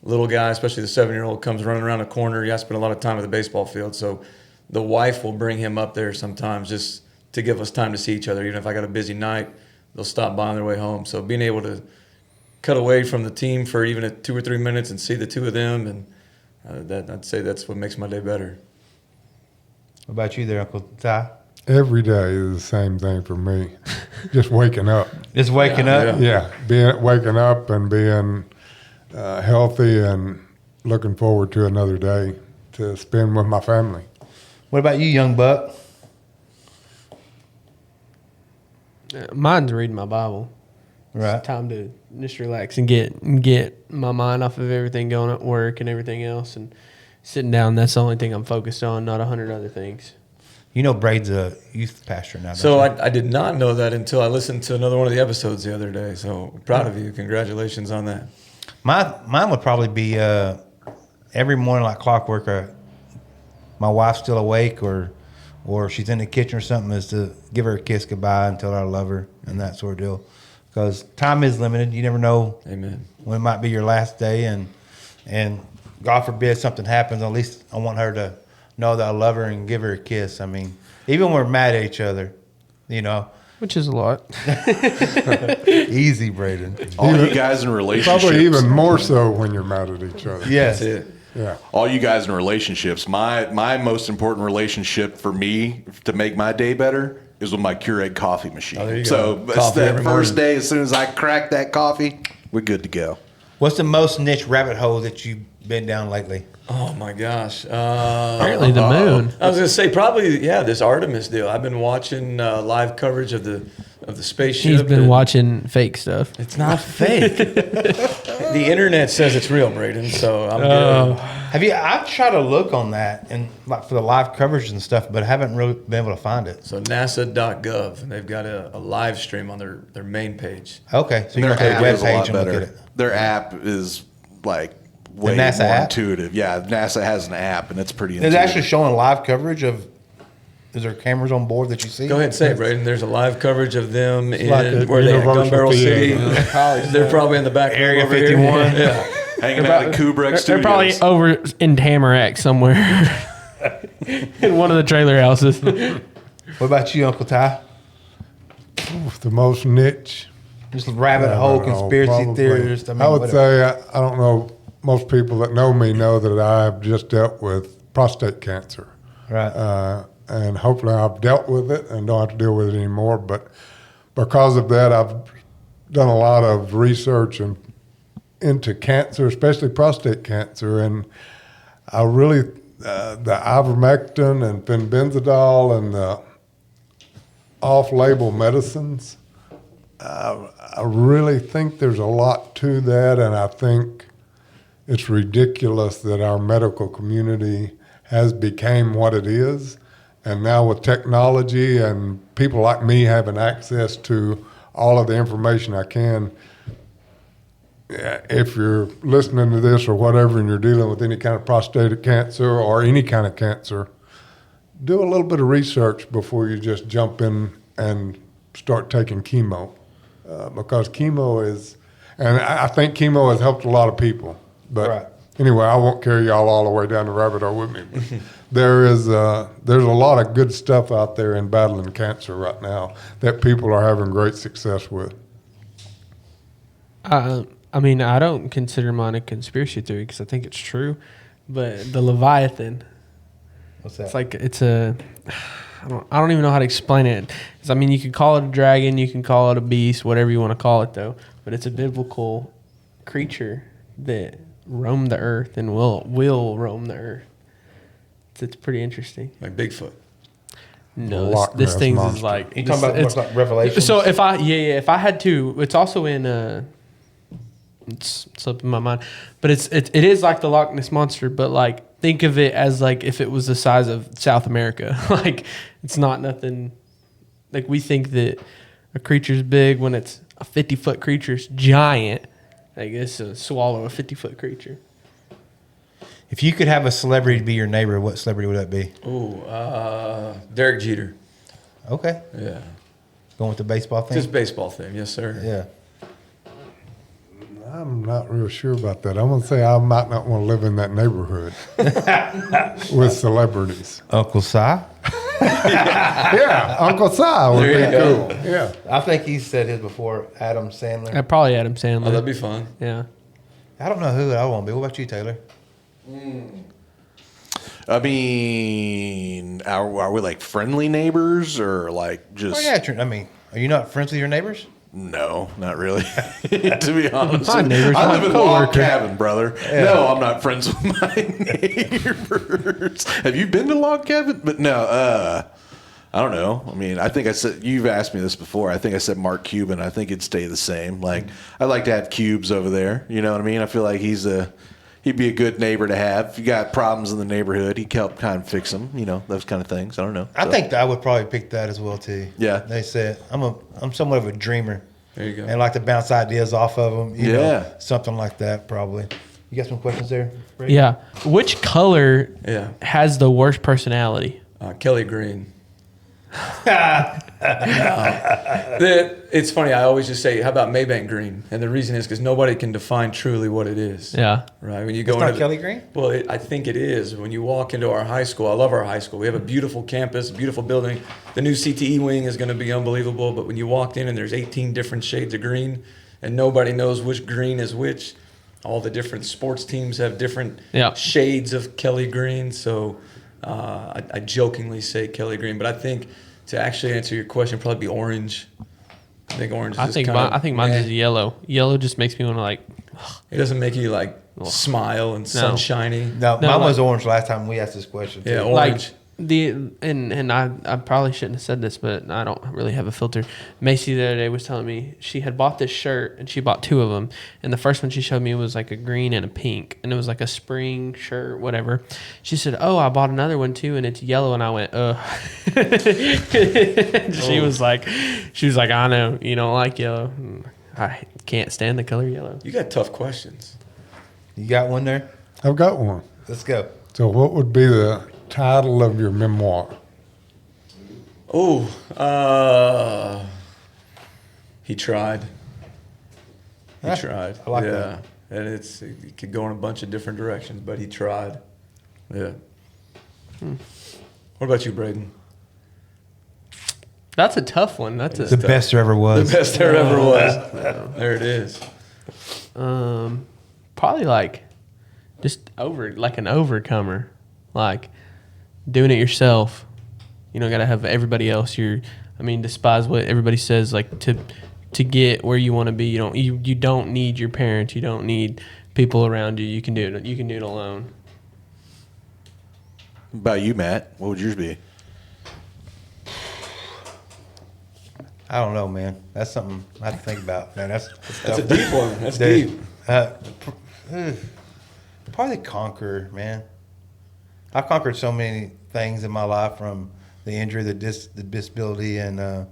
little guy, especially the 7-year-old, comes running around a corner. You have to spend a lot of time at the baseball field. So the wife will bring him up there sometimes just to give us time to see each other. Even if I got a busy night, they'll stop by on their way home. So being able to cut away from the team for even 2 or 3 minutes and see the two of them, and I'd say that's what makes my day better. What about you there, Uncle Ty? Every day is the same thing for me. Just waking up. Just waking up? Yeah, waking up and being healthy and looking forward to another day to spend with my family. What about you, young buck? Mine's reading my Bible. Right. It's time to just relax and get my mind off of everything going at work and everything else, and sitting down. That's the only thing I'm focused on, not 100 other things. You know, Braid's a youth pastor now. So I did not know that until I listened to another one of the episodes the other day. So proud of you. Congratulations on that. Mine would probably be every morning like clockwork. My wife's still awake or she's in the kitchen or something, is to give her a kiss goodbye and tell her I love her and that sort of deal. Because time is limited. You never know. Amen. When it might be your last day, and God forbid something happens. At least I want her to know that I love her and give her a kiss. I mean, even when we're mad at each other, you know. Which is a lot. Easy, Braden. All you guys in relationships. Probably even more so when you're mad at each other. Yes. That's it. Yeah. All you guys in relationships. My most important relationship for me to make my day better is with my Keurig coffee machine. There you So go. it's Coffee that every first morning. day, as soon as I crack that coffee, we're good to go. What's the most niche rabbit hole that you've been down lately? Oh my gosh! Apparently the moon. I was gonna say probably this Artemis deal. I've been watching live coverage of the spaceship. He's been watching fake stuff. It's not fake. The internet says it's real, Braden. So I'm good. I've tried to look on that and like for the live coverage and stuff, but I haven't really been able to find it. So NASA.gov, and they've got a live stream on their main page. Okay, so you Their can go to app the web is a page lot and look better. at it. Their app is like way NASA more app? intuitive. Yeah, NASA has an app, and it's pretty Is it intuitive. actually showing live coverage of? Is there cameras on board that you see? Go ahead and say it, Braden. There's a live coverage of them in like a where they at Gun Universal Barrel City. Theater. They're probably in the back room Area over here. 51. Yeah. hanging out at Kubrick Studios. They're probably over in Tamarack somewhere in one of the trailer houses. What about you, Uncle Ty? The most niche. Just rabbit hole conspiracy probably. theorist. I would say, I don't know, most people that know me know that I've just dealt with prostate cancer. Right. And hopefully I've dealt with it and don't have to deal with it anymore. But because of that, I've done a lot of research into cancer, especially prostate cancer. And I really, the ivermectin and fenbenzidol and the off-label medicines, I really think there's a lot to that, and I think it's ridiculous that our medical community has become what it is. And now with technology and people like me having access to all of the information I can, if you're listening to this or whatever and you're dealing with any kind of prostate cancer or any kind of cancer, do a little bit of research before you just jump in and start taking chemo. Because chemo is, and I think chemo has helped a lot of people. But Right. anyway, I won't carry y'all all the way down the rabbit hole with me. But there's a lot of good stuff out there in battling cancer right now that people are having great success with. I mean, I don't consider mine a conspiracy theory because I think it's true. But the Leviathan, What's that? it's like I don't even know how to explain it. 'Cause, I mean, you can call it a dragon, you can call it a beast, whatever you want to call it, though. But it's a biblical creature that roamed the earth and will roam the earth. It's pretty interesting. Like Bigfoot. No, Loch this Ness thing monster. is like You talking about what's like Revelation? So if I had to, it's also in it's slipping my mind, but it is like the Loch Ness monster, but like think of it as like if it was the size of South America. Like it's not nothing. Like we think that a creature's big when it's a 50-foot creature's giant. Like it's a swallow a 50-foot creature. If you could have a celebrity be your neighbor, what celebrity would that be? Oh, Derek Jeter. Okay. Yeah. Going with the baseball thing? Just baseball thing. Yes, sir. Yeah. I'm not real sure about that. I'm going to say I might not want to live in that neighborhood with celebrities. Uncle Si? Yeah, Uncle Si would There you be go. cool. Yeah. I think he said his before, Adam Sandler. Probably Adam Sandler. Oh, that'd be fun. Yeah. I don't know who I want to be. What about you, Taylor? I mean, are we like friendly neighbors or like just? Oh, yeah. I mean, are you not friends with your neighbors? No, not really. To be honest, My neighbors, I my live in a log coworker. cabin, brother. No, I'm not friends with my neighbors. Have you been to log cabin? But no, I don't know. I mean, I think I said, you've asked me this before. I think I said Mark Cuban. I think it'd stay the same. Like, I'd like to have Cubes over there. You know what I mean? I feel like he'd be a good neighbor to have. If you got problems in the neighborhood, he'd help kind of fix them, those kind of things. I don't know. I think that I would probably pick that as well, too. Yeah. They said, I'm somewhat of a dreamer. There you go. And like to bounce ideas off of them. You Yeah. know, something like that, probably. You got some questions there, Brady? Yeah. Which color has the worst personality? Kelly Green. It's funny. I always just say, "How about Mabank Green?" And the reason is because nobody can define truly what it is. Yeah. Right. When you go It's into not Kelly Green? Well, I think it is. When you walk into our high school, I love our high school. We have a beautiful campus, a beautiful building. The new CTE wing is going to be unbelievable. But when you walked in and there's 18 different shades of green, and nobody knows which green is which. All the different sports teams have different shades of Kelly Green. So I jokingly say Kelly Green, but I think to actually answer your question, probably be orange. I think orange is I think mine's is yellow. Yellow just makes me want to like. It doesn't make you like smile and sunshiny. No, mine was orange last time we asked this question. Yeah, orange. And I probably shouldn't have said this, but I don't really have a filter. Macy the other day was telling me she had bought this shirt and she bought 2 of them. And the first one she showed me was like a green and a pink, and it was like a spring shirt, whatever. She said, "Oh, I bought another one too, and it's yellow." And I went, "Ugh." She was like, "I know you don't like yellow. I can't stand the color yellow." You got tough questions. You got one there? I've got one. Let's go. So what would be the title of your memoir? He tried. He tried. I like that. And it could go in a bunch of different directions, but he tried. Yeah. What about you, Braden? That's a tough one. That's the best there ever was. The best there ever was. There it is. Probably like just like an overcomer, like doing it yourself. You don't got to have everybody else. Despise what everybody says. Like to get where you want to be, you don't need your parents. You don't need people around you. You can do it. You can do it alone. What about you, Matt? What would yours be? I don't know, man. That's something I have to think about, man. That's a deep one. That's deep. Probably conquer, man. I've conquered so many things in my life, from the injury, the disability, and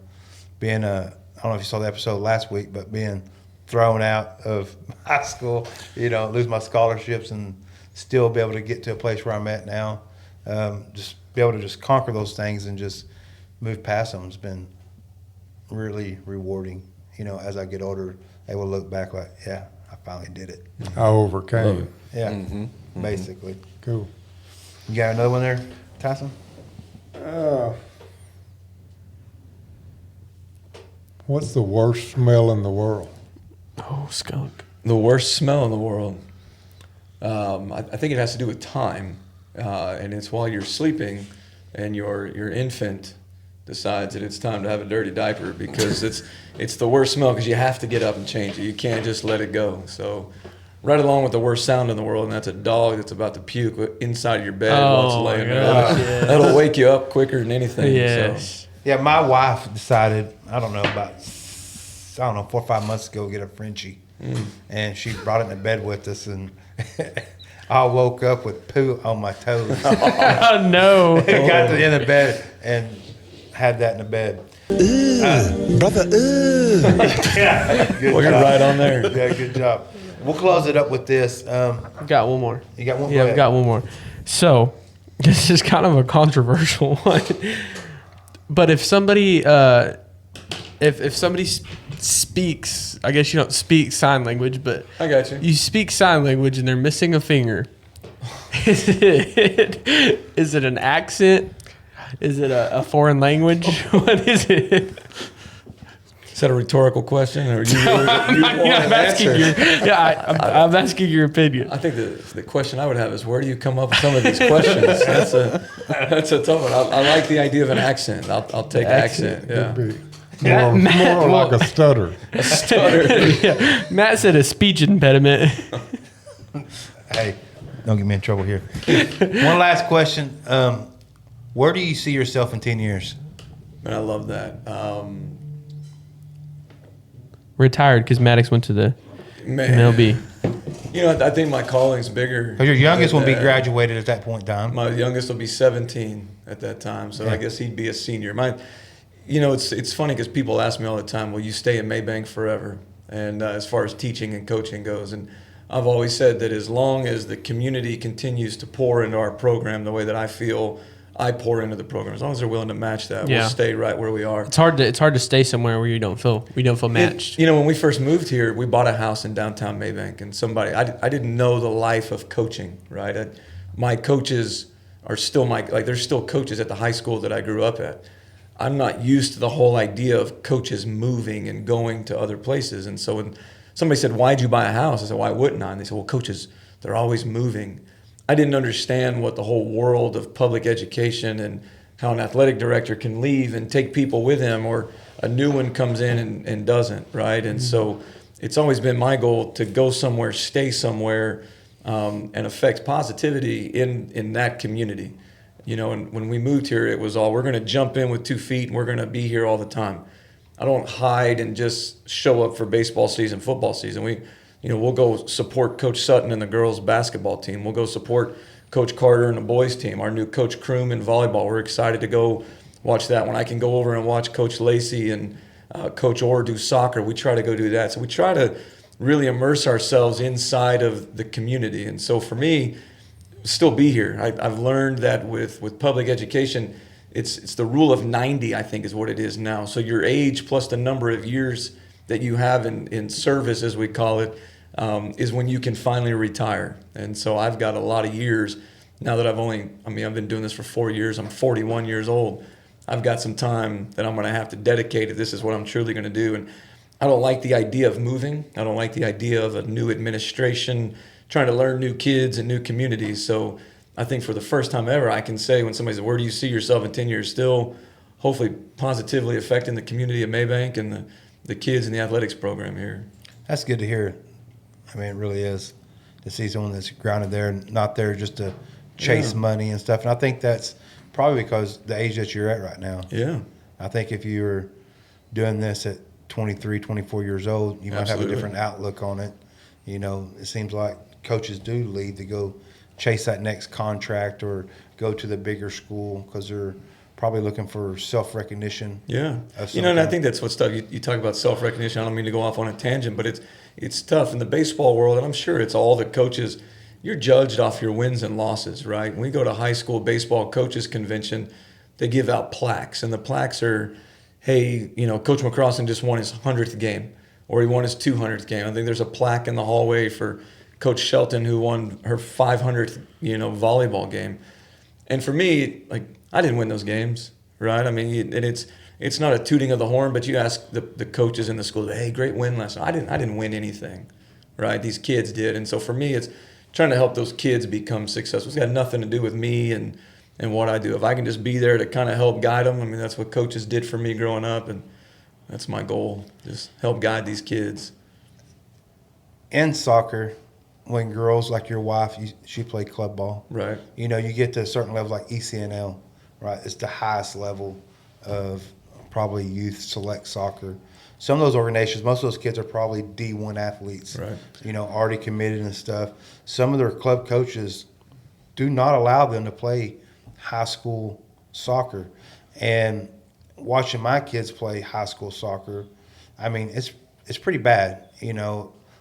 being I don't know if you saw the episode last week, but being thrown out of high school, lose my scholarships and still be able to get to a place where I'm at now. Just be able to just conquer those things and just move past them. It's been really rewarding. As I get older, I will look back like, yeah, I finally did it. I overcame. Yeah, basically. Cool. You got another one there, Tyson? What's the worst smell in the world? Oh, skunk. The worst smell in the world. I think it has to do with time, and it's while you're sleeping, and your infant decides that it's time to have a dirty diaper, because it's the worst smell, because you have to get up and change it. You can't just let it go. So, right along with the worst sound in the world, and that's a dog that's about to puke inside your bed while it's laying there. That'll wake you up quicker than anything. Yes. So. Yeah, my wife decided, about 4 or 5 months ago, get a Frenchie. And she brought it in bed with us, and I woke up with poo on my toes. Oh, no. Got to the end of bed and had that in the bed. Brother, Yeah, good Well, you're job. right on there. Yeah, good job. We'll close it up with this. Got one more. You got one? Yeah, I've got one more. So, this is kind of a controversial one. But if somebody, if somebody speaks, I guess you don't speak sign language, but I got you. You speak sign language and they're missing a finger. Is it an accent? Is it a foreign language? What is it? Is that a rhetorical question, or I'm asking your opinion. I think the question I would have is, where do you come up with some of these questions? That's a tough one. I like the idea of an accent. I'll take accent. Yeah. Could be more like a stutter. A stutter. Yeah. Matt said a speech impediment. Hey, don't get me in trouble here. One last question. Where do you see yourself in 10 years? And I love that. Retired because Maddox went to the MLB. You know, I think my calling's bigger. Because your youngest will be graduated at that point in time. My youngest will be 17 at that time, so I guess he'd be a senior. It's funny because people ask me all the time, will you stay in Mabank forever? And as far as teaching and coaching goes, and I've always said that as long as the community continues to pour into our program the way that I feel I pour into the program, as long as they're willing to match that, we'll stay right where we are. It's hard to stay somewhere where you don't feel matched. When we first moved here, we bought a house in downtown Mabank, and I didn't know the life of coaching, right? My coaches are still they're still coaches at the high school that I grew up at. I'm not used to the whole idea of coaches moving and going to other places. And so when somebody said, why'd you buy a house? I said, why wouldn't I? And they said, well, coaches, they're always moving. I didn't understand what the whole world of public education and how an athletic director can leave and take people with him, or a new one comes in and doesn't, right? And so it's always been my goal to go somewhere, stay somewhere, and affect positivity in that community. And when we moved here, it was all, we're going to jump in with 2 feet and we're going to be here all the time. I don't hide and just show up for baseball season, football season. We'll go support Coach Sutton and the girls basketball team. We'll go support Coach Carter and the boys team. Our new Coach Kroom in volleyball. We're excited to go watch that. When I can go over and watch Coach Lacey and Coach Orr do soccer, we try to go do that. So we try to really immerse ourselves inside of the community. And so for me, still be here. I've learned that with public education, it's the rule of 90, I think, is what it is now. So your age plus the number of years that you have in service, as we call it, is when you can finally retire. And so I've got a lot of years now that I've been doing this for 4 years. I'm 41 years old. I've got some time that I'm going to have to dedicate to this is what I'm truly going to do. And I don't like the idea of moving. I don't like the idea of a new administration, trying to learn new kids and new communities. So I think for the first time ever, I can say when somebody says, where do you see yourself in 10 years? Still hopefully positively affecting the community of Mabank and the kids in the athletics program here. That's good to hear. I mean, it really is to see someone that's grounded there, not there just to chase money and stuff. And I think that's probably because the age that you're at right now. Yeah. I think if you were doing this at 23, 24 years old, you might have a different outlook on it. It seems like coaches do leave to go chase that next contract or go to the bigger school because they're probably looking for self-recognition. Yeah. And I think that's what's tough. You talk about self-recognition. I don't mean to go off on a tangent, but it's tough in the baseball world, and I'm sure it's all the coaches. You're judged off your wins and losses, right? When we go to high school baseball coaches convention, they give out plaques, and the plaques are, hey, Coach McCrossen just won his 100th game, or he won his 200th game. I think there's a plaque in the hallway for Coach Shelton who won her 500th, volleyball game. And for me, I didn't win those games, right? I mean, and it's not a tooting of the horn, but you ask the coaches in the school, hey, great win last night. I didn't win anything, right? These kids did. And so for me, it's trying to help those kids become successful. It's got nothing to do with me and what I do. If I can just be there to kind of help guide them, that's what coaches did for me growing up, and that's my goal, just help guide these kids. In soccer, when girls like your wife, she played club ball. Right. You get to a certain level like ECNL, right? It's the highest level of probably youth select soccer. Some of those organizations, most of those kids are probably D1 athletes, right? Already committed and stuff. Some of their club coaches do not allow them to play high school soccer. And watching my kids play high school soccer, it's pretty bad. A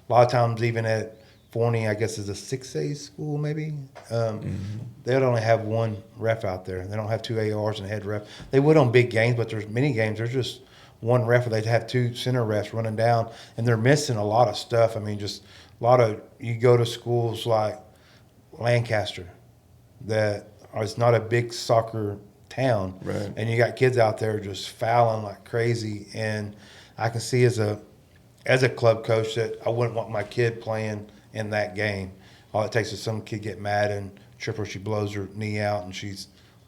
lot of times even at Forney, I guess is a 6A school maybe. They would only have one ref out there. They don't have two ARs and a head ref. They would on big games, but there's many games. There's just one ref, or they'd have two center refs running down, and they're missing a lot of stuff. Just a lot of, you go to schools like Lancaster that it's not a big soccer town, right? And you got kids out there just fouling like crazy. And I can see as a club coach that I wouldn't want my kid playing in that game. All it takes is some kid get mad and trip her, she blows her knee out, and she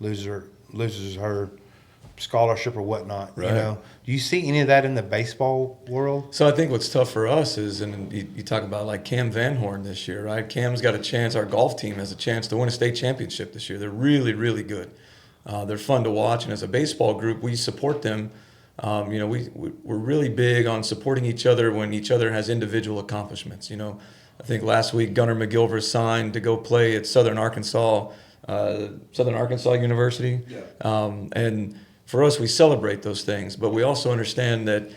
loses her scholarship or whatnot. Right. Do you see any of that in the baseball world? So I think what's tough for us is, and you talk about like Cam Van Horn this year, right? Cam's got a chance. Our golf team has a chance to win a state championship this year. They're really, really good. They're fun to watch, and as a baseball group, we support them. We're really big on supporting each other when each other has individual accomplishments. I think last week Gunnar McGilver signed to go play at Southern Arkansas University. And for us, we celebrate those things, but we also understand that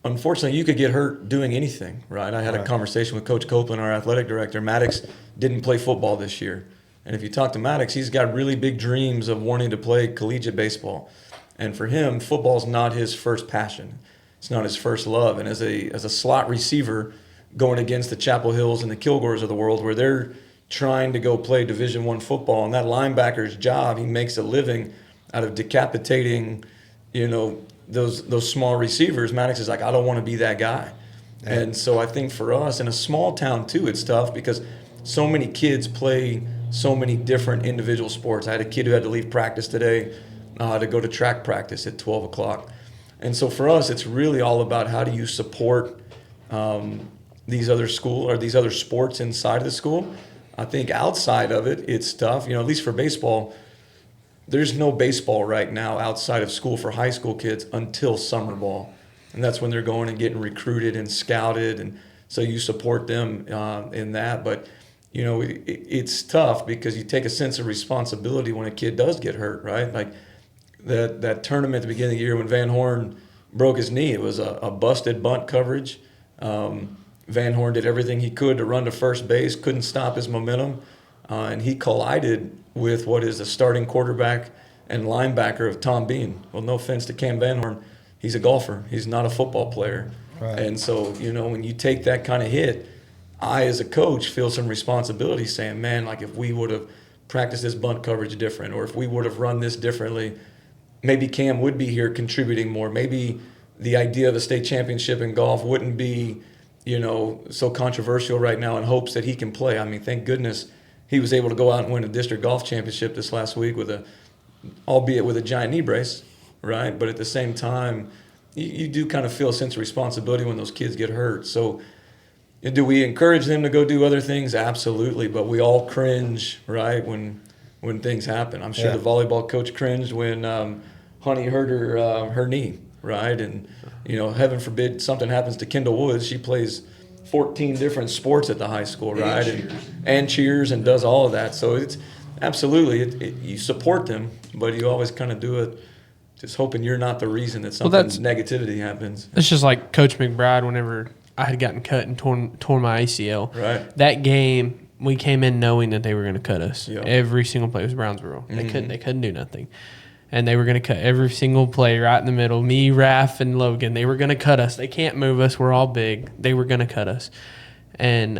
unfortunately you could get hurt doing anything, right? I had a conversation with Coach Copeland, our athletic director. Maddox didn't play football this year. And if you talk to Maddox, he's got really big dreams of wanting to play collegiate baseball. And for him, football's not his first passion. It's not his first love. And as a slot receiver going against the Chapel Hills and the Kilgores of the world, where they're trying to go play Division I football, and that linebacker's job, he makes a living out of decapitating, those small receivers. Maddox is like, I don't want to be that guy. Yeah. And so I think for us in a small town too, it's tough because so many kids play so many different individual sports. I had a kid who had to leave practice today to go to track practice at 12 o'clock. And so for us, it's really all about how do you support these other sports inside of the school. I think outside of it, it's tough. At least for baseball, there's no baseball right now outside of school for high school kids until summer ball. And that's when they're going and getting recruited and scouted. And so you support them in that. But, it's tough because you take a sense of responsibility when a kid does get hurt, right? Like that tournament at the beginning of the year when Van Horn broke his knee, it was a busted bunt coverage. Van Horn did everything he could to run to first base, couldn't stop his momentum, and he collided with what is the starting quarterback and linebacker of Tom Bean. Well, no offense to Cam Van Horn, he's a golfer. He's not a football player. Right. And so, when you take that kind of hit, I, as a coach, feel some responsibility saying, man, like if we would have practiced this bunt coverage different, or if we would have run this differently, maybe Cam would be here contributing more. Maybe the idea of a state championship in golf wouldn't be, so controversial right now in hopes that he can play. I mean, thank goodness he was able to go out and win a district golf championship this last week albeit with a giant knee brace, right? But at the same time, you do kind of feel a sense of responsibility when those kids get hurt. So do we encourage them to go do other things? Absolutely. But we all cringe, right, when things happen. I'm sure the volleyball coach cringed when Honey hurt her knee, right? And, heaven forbid something happens to Kendall Woods. She plays 14 different sports at the high school, right? And cheers and does all of that. So it's absolutely, you support them, but you always kind of do it just hoping you're not the reason that negativity happens. It's just like Coach McBride whenever I had gotten cut and torn my ACL. Right. That game, we came in knowing that they were going to cut us. Yep. Every single play. It was Brownsboro. They couldn't do nothing. And they were going to cut every single play right in the middle. Me, Raph, and Logan. They were going to cut us. They can't move us. We're all big. They were going to cut us. And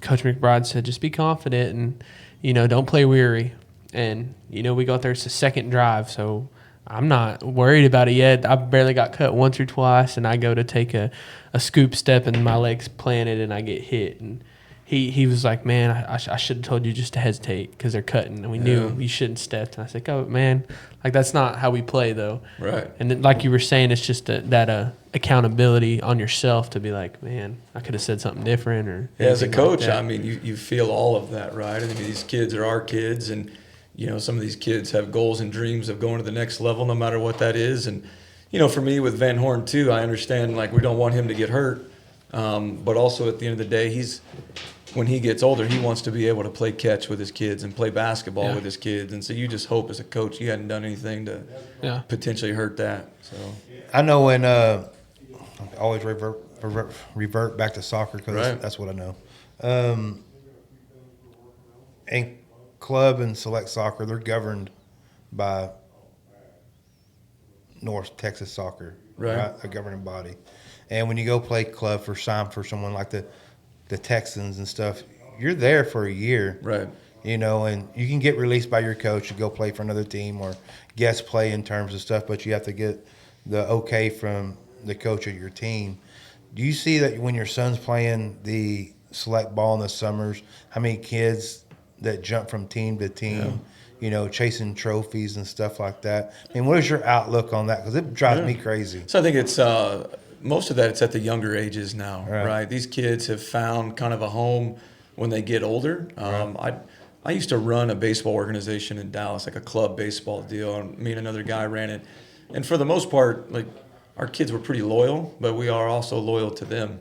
Coach McBride said, just be confident and, don't play weary. And, we got there. It's the second drive, so I'm not worried about it yet. I barely got cut once or twice, and I go to take a scoop step, and my leg's planted, and I get hit. And he was like, man, I should have told you just to hesitate because they're cutting, and we knew you shouldn't step. And I said, oh, man, like that's not how we play, though. Right. And then, like you were saying, it's just that accountability on yourself to be like, man, I could have said something different. Or as a coach, like I mean, you feel all of that, right? I mean, these kids are our kids, and some of these kids have goals and dreams of going to the next level, no matter what that is. And for me with Van Horn too, I understand like we don't want him to get hurt, but also at the end of the day, when he gets older, he wants to be able to play catch with his kids and play basketball with his kids. And so you just hope as a coach you hadn't done anything to potentially hurt that. So I know when I always revert back to soccer because that's what I know. And club and select soccer, they're governed by North Texas Soccer, right? A governing body. And when you go play club for someone like the Texans and stuff, you're there for a year, right? And you can get released by your coach to go play for another team or guest play in terms of stuff, but you have to get the okay from the coach of your team. Do you see that when your son's playing the select ball in the summers, how many kids that jump from team to team, chasing trophies and stuff like that? I mean, what is your outlook on that? Because it drives me crazy. So I think it's most of that, it's at the younger ages now, right? These kids have found kind of a home when they get older. I used to run a baseball organization in Dallas, like a club baseball deal, and me and another guy ran it. And for the most part, like, our kids were pretty loyal, but we are also loyal to them.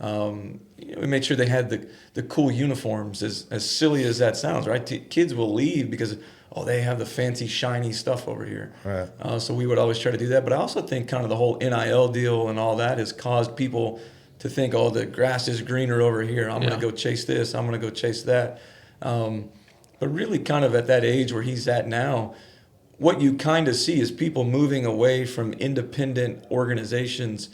We made sure they had the cool uniforms, as silly as that sounds, right? Kids will leave because, they have the fancy, shiny stuff over here. Right. So we would always try to do that. But I also think kind of the whole NIL deal and all that has caused people to think, the grass is greener over here. I'm going to go chase this. I'm going to go chase that. But really kind of at that age where he's at now, what you kind of see is people moving away from independent organizations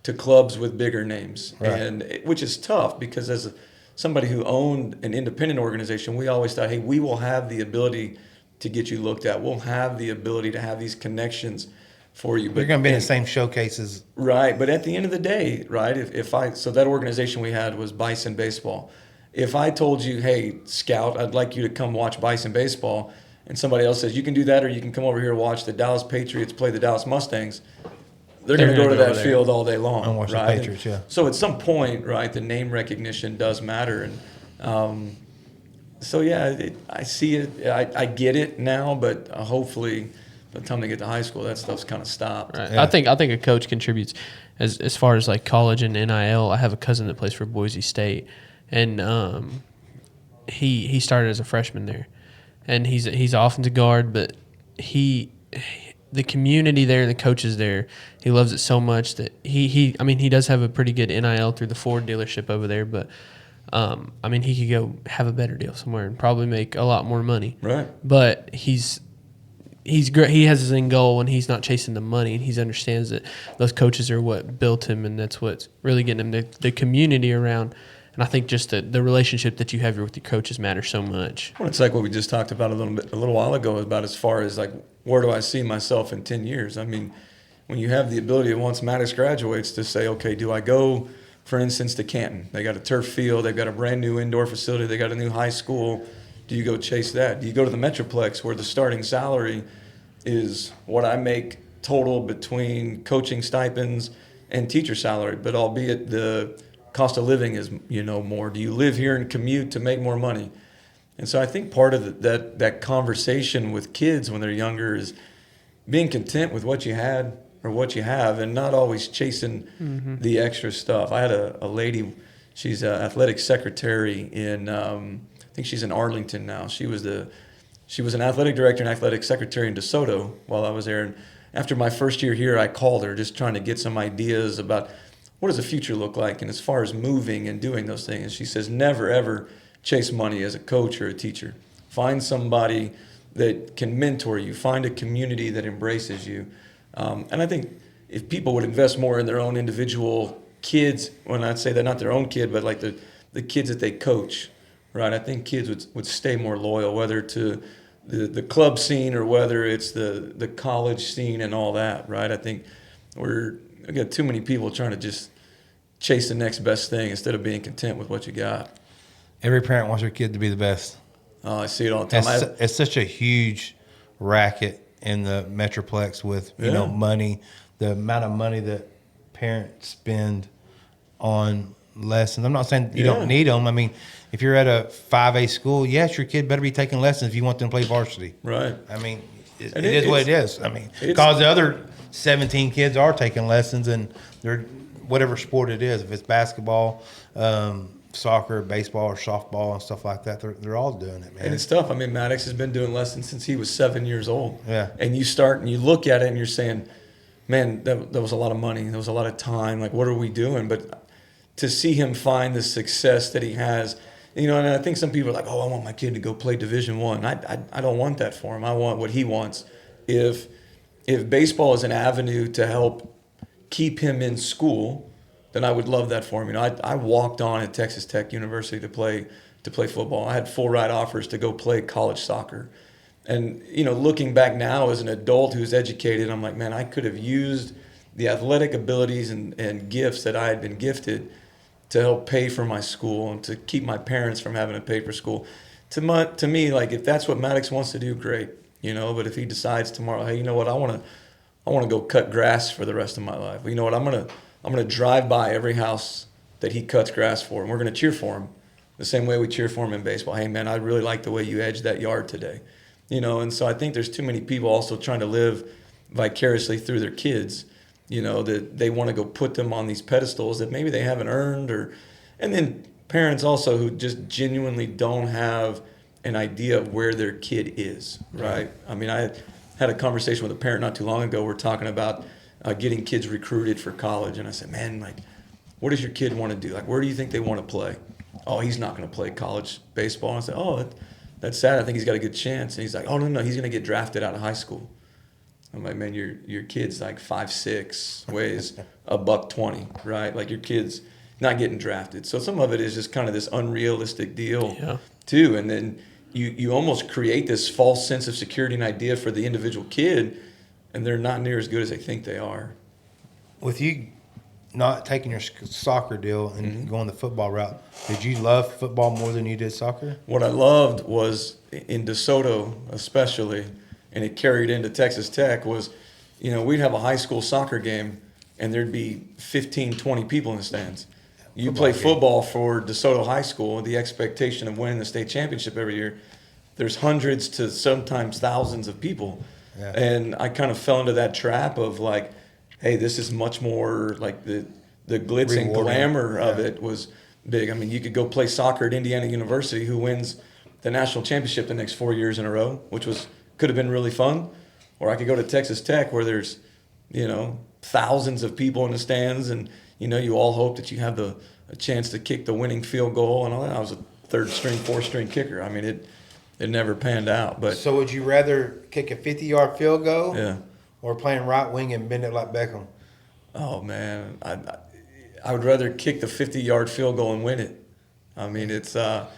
to clubs with bigger names, right. which is tough because as somebody who owned an independent organization, we always thought, hey, we will have the ability to get you looked at. We'll have the ability to have these connections for you. But you're going to be in the same showcases. Right. But at the end of the day, right, so that organization we had was Bison Baseball. If I told you, hey, Scout, I'd like you to come watch Bison Baseball, and somebody else says, you can do that, or you can come over here and watch the Dallas Patriots play the Dallas Mustangs, they're going to go to that field all day long. And watch right? the Patriots, yeah. So at some point, right, the name recognition does matter. And so, yeah, I see it. I get it now, but hopefully by the time they get to high school, that stuff's kind of stopped. Right. Yeah. I think a coach contributes as far as like college and NIL. I have a cousin that plays for Boise State, and he started as a freshman there, and he's offensive guard, but the community there, the coaches there, he loves it so much that he does have a pretty good NIL through the Ford dealership over there, but he could go have a better deal somewhere and probably make a lot more money. Right. But he's great. He has his end goal, and he's not chasing the money, and he understands that those coaches are what built him, and that's what's really getting him the community around. And I think just the relationship that you have with your coaches matters so much. Well, it's like what we just talked about a little while ago about as far as like, where do I see myself in 10 years? I mean, when you have the ability once Maddox graduates to say, okay, do I go, for instance, to Canton? They got a turf field. They've got a brand new indoor facility. They got a new high school. Do you go chase that? Do you go to the Metroplex where the starting salary is what I make total between coaching stipends and teacher salary, but albeit the cost of living is, more. Do you live here and commute to make more money? And so I think part of that conversation with kids when they're younger is being content with what you had or what you have and not always chasing the extra stuff. I had a lady, she's an athletic secretary in, I think she's in Arlington now. She was an athletic director and athletic secretary in DeSoto while I was there. And after my first year here, I called her just trying to get some ideas about what does the future look like, and as far as moving and doing those things. And she says, never, ever chase money as a coach or a teacher. Find somebody that can mentor you. Find a community that embraces you. And I think if people would invest more in their own individual kids, when I'd say that not their own kid, but like the kids that they coach, right? I think kids would stay more loyal, whether to the club scene or whether it's the college scene and all that, right? I think we got too many people trying to just chase the next best thing instead of being content with what you got. Every parent wants their kid to be the best. Oh, I see it all the time. It's such a huge racket in the Metroplex with money, the amount of money that parents spend on lessons. I'm not saying you don't need them. I mean, if you're at a 5A school, yes, your kid better be taking lessons if you want them to play varsity. Right. I mean, it is what it is. I mean, because the other 17 kids are taking lessons, and they're whatever sport it is. If it's basketball, soccer, baseball, or softball and stuff like that, they're all doing it, man. And it's tough. I mean, Maddox has been doing lessons since he was 7 years old. Yeah. And you start and you look at it and you're saying, man, that was a lot of money. That was a lot of time. Like, what are we doing? But to see him find the success that he has, and I think some people are like, oh, I want my kid to go play Division I. I don't want that for him. I want what he wants. If baseball is an avenue to help keep him in school, then I would love that for him. I walked on at Texas Tech University to play football. I had full ride offers to go play college soccer. And, looking back now as an adult who's educated, I'm like, man, I could have used the athletic abilities and gifts that I had been gifted to help pay for my school and to keep my parents from having to pay for school. To me, like, if that's what Maddox wants to do, great. But if he decides tomorrow, hey, you know what, I want to go cut grass for the rest of my life. I'm gonna drive by every house that he cuts grass for, and we're gonna cheer for him. the same way we cheer for them in baseball. Hey, man, I really like the way you edged that yard today. You know, and so I think there's too many people also trying to live vicariously through their kids, you know, that they want to go put them on these pedestals that maybe they haven't earned, and then parents also who just genuinely don't have an idea of where their kid is, right? I mean, I had a conversation with a parent not too long ago. We're talking about getting kids recruited for college, and I said, man, like, what does your kid want to do? Like, where do you think they want to play? Oh, he's not going to play college baseball. And I said, oh, that's sad. I think he's got a good chance. And he's like, oh, no, he's going to get drafted out of high school. I'm like, man, your kid's like 5'6", weighs $120, right? Like, your kid's not getting drafted. So some of it is just kind of this unrealistic deal, too. And then you almost create this false sense of security and idea for the individual kid, and they're not near as good as they think they are. With you not taking your soccer deal and going the football route, did you love football more than you did soccer? What I loved was in DeSoto especially, and it carried into Texas Tech, was, you know, we'd have a high school soccer game and there'd be 15, 20 people in the stands. You play football for DeSoto High School, the expectation of winning the state championship every year, there's hundreds to sometimes thousands of people. Yeah. And I kind of fell into that trap of like, hey, this is much more like the glitz and glamour of it was big. I mean, you could go play soccer at Indiana University, who wins the national championship the next 4 years in a row, which could have been really fun. Or I could go to Texas Tech, where there's, you know, thousands of people in the stands, and, you know, you all hope that you have a chance to kick the winning field goal and all that. I was a third string, fourth string kicker. I mean, it never panned out. But so would you rather kick a 50-yard field goal? Yeah. Or playing right wing and bend it like Beckham? Oh, man. I would rather kick the 50-yard field goal and win it. I mean, it's tough.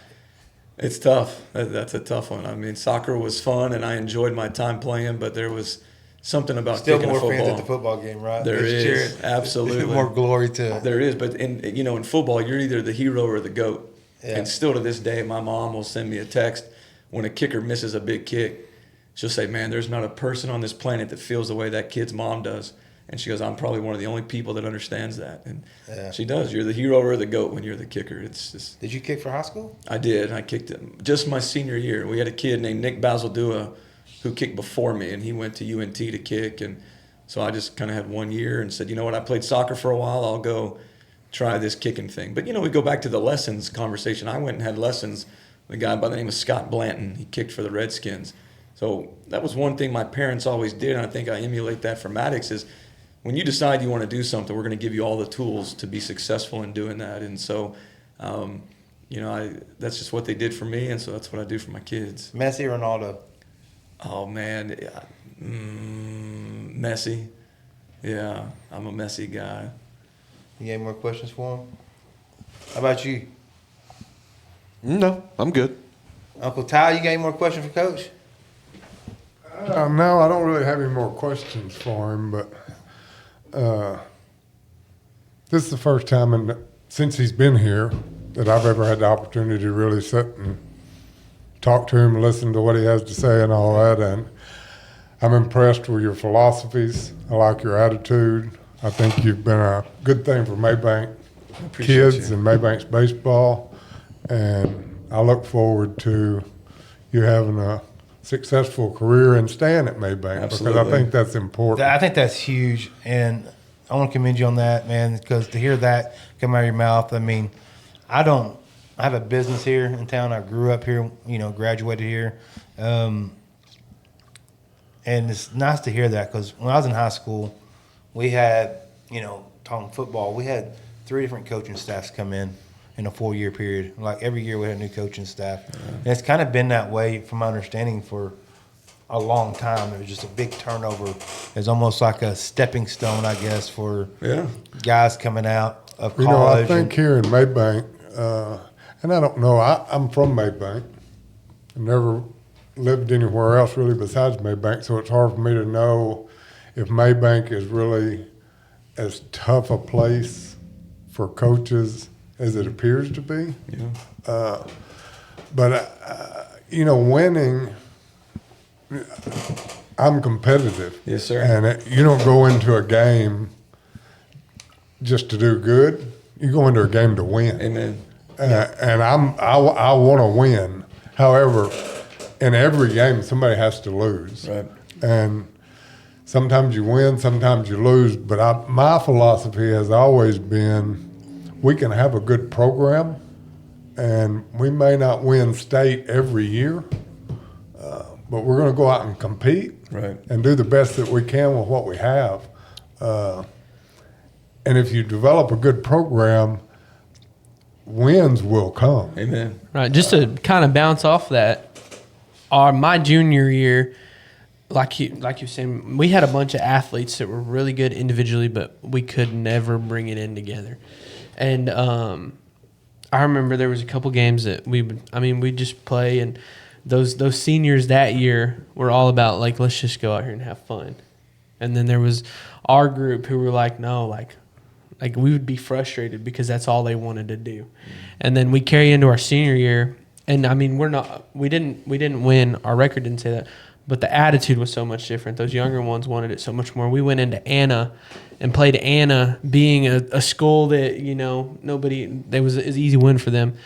That's a tough one. I mean, soccer was fun, and I enjoyed my time playing, but there was something about kicking a football. Still more fans at the football game, right? There is, absolutely. More glory to it. There is, but in football, you're either the hero or the GOAT. Yeah. And still to this day, my mom will send me a text when a kicker misses a big kick. She'll say, man, there's not a person on this planet that feels the way that kid's mom does. And she goes, I'm probably one of the only people that understands that. And she does. You're the hero or the GOAT when you're the kicker. It's just. Did you kick for high school? I did. I kicked it just my senior year. We had a kid named Nick Basildua who kicked before me, and he went to UNT to kick. And so I just kind of had 1 year and said, you know what, I played soccer for a while. I'll go try this kicking thing. But, you know, we go back to the lessons conversation. I went and had lessons with a guy by the name of Scott Blanton. He kicked for the Redskins. So that was one thing my parents always did, and I think I emulate that from Maddox, is when you decide you want to do something, we're going to give you all the tools to be successful in doing that. And so, you know, that's just what they did for me, and so that's what I do for my kids. Messi or Ronaldo? Oh, man. Messi. Yeah, I'm a Messi guy. You got any more questions for him? How about you? No, I'm good. Uncle Ty, you got any more questions for Coach? No, I don't really have any more questions for him, but this is the first time since he's been here that I've ever had the opportunity to really sit and talk to him, listen to what he has to say and all that. And I'm impressed with your philosophies. I like your attitude. I think you've been a good thing for Mabank kids and Mabank's baseball. And I look forward to you having a successful career and staying at Mabank. Absolutely. Because I think that's important. I think that's huge, and I want to commend you on that, man, because to hear that come out of your mouth, I mean, I have a business here in town. I grew up here, you know, graduated here, and it's nice to hear that, because when I was in high school, we had, you know, talking football, we had 3 different coaching staffs come in a 4-year period. Like every year we had a new coaching staff. And it's kind of been that way, from my understanding, for a long time. It was just a big turnover. It's almost like a stepping stone, I guess, for guys coming out of college. You know, I think here in Mabank, and I don't know, I'm from Mabank. I never lived anywhere else really besides Mabank, so it's hard for me to know if Mabank is really as tough a place for coaches as it appears to be. Yeah. But, you know, winning, I'm competitive. Yes, sir. And you don't go into a game just to do good. You go into a game to win. Amen. and I want to win. However, in every game, somebody has to lose. Right. And sometimes you win, sometimes you lose. But my philosophy has always been we can have a good program, and we may not win state every year, but we're going to go out and compete and do the best that we can with what we have. And if you develop a good program, wins will come. Amen. Right. Just to kind of bounce off that, my junior year, like you were saying, we had a bunch of athletes that were really good individually, but we could never bring it in together. And I remember there was a couple games that we'd just play, and those seniors that year were all about, like, let's just go out here and have fun. And then there was our group who were like, no, like we would be frustrated because that's all they wanted to do. And then we carry into our senior year, and I mean, we didn't win. Our record didn't say that, but the attitude was so much different. Those younger ones wanted it so much more. We went into Anna and played Anna, being a school that, it was an easy win for them.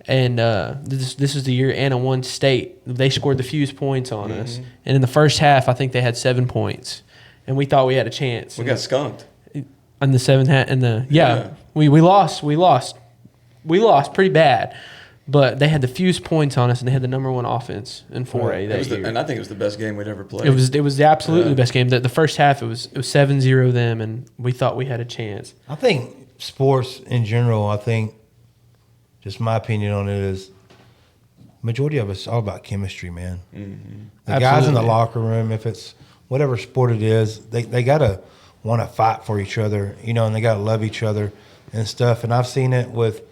And this is the year Anna won state. They scored the fewest points on us. And in the first half, I think they had 7 points. And we thought we had a chance. We got skunked. In the seventh half, we lost. We lost pretty bad. But they had the fewest points on us, and they had the number one offense in 4A that year. And I think it was the best game we'd ever played. It was absolutely the best game. The first half, it was 7-0 them, and we thought we had a chance. I think sports in general, just my opinion on it is, majority of it's all about chemistry, man. Mm-hmm. The guys in the locker room, if it's whatever sport it is, they got to want to fight for each other, and they got to love each other and stuff. And I've seen it with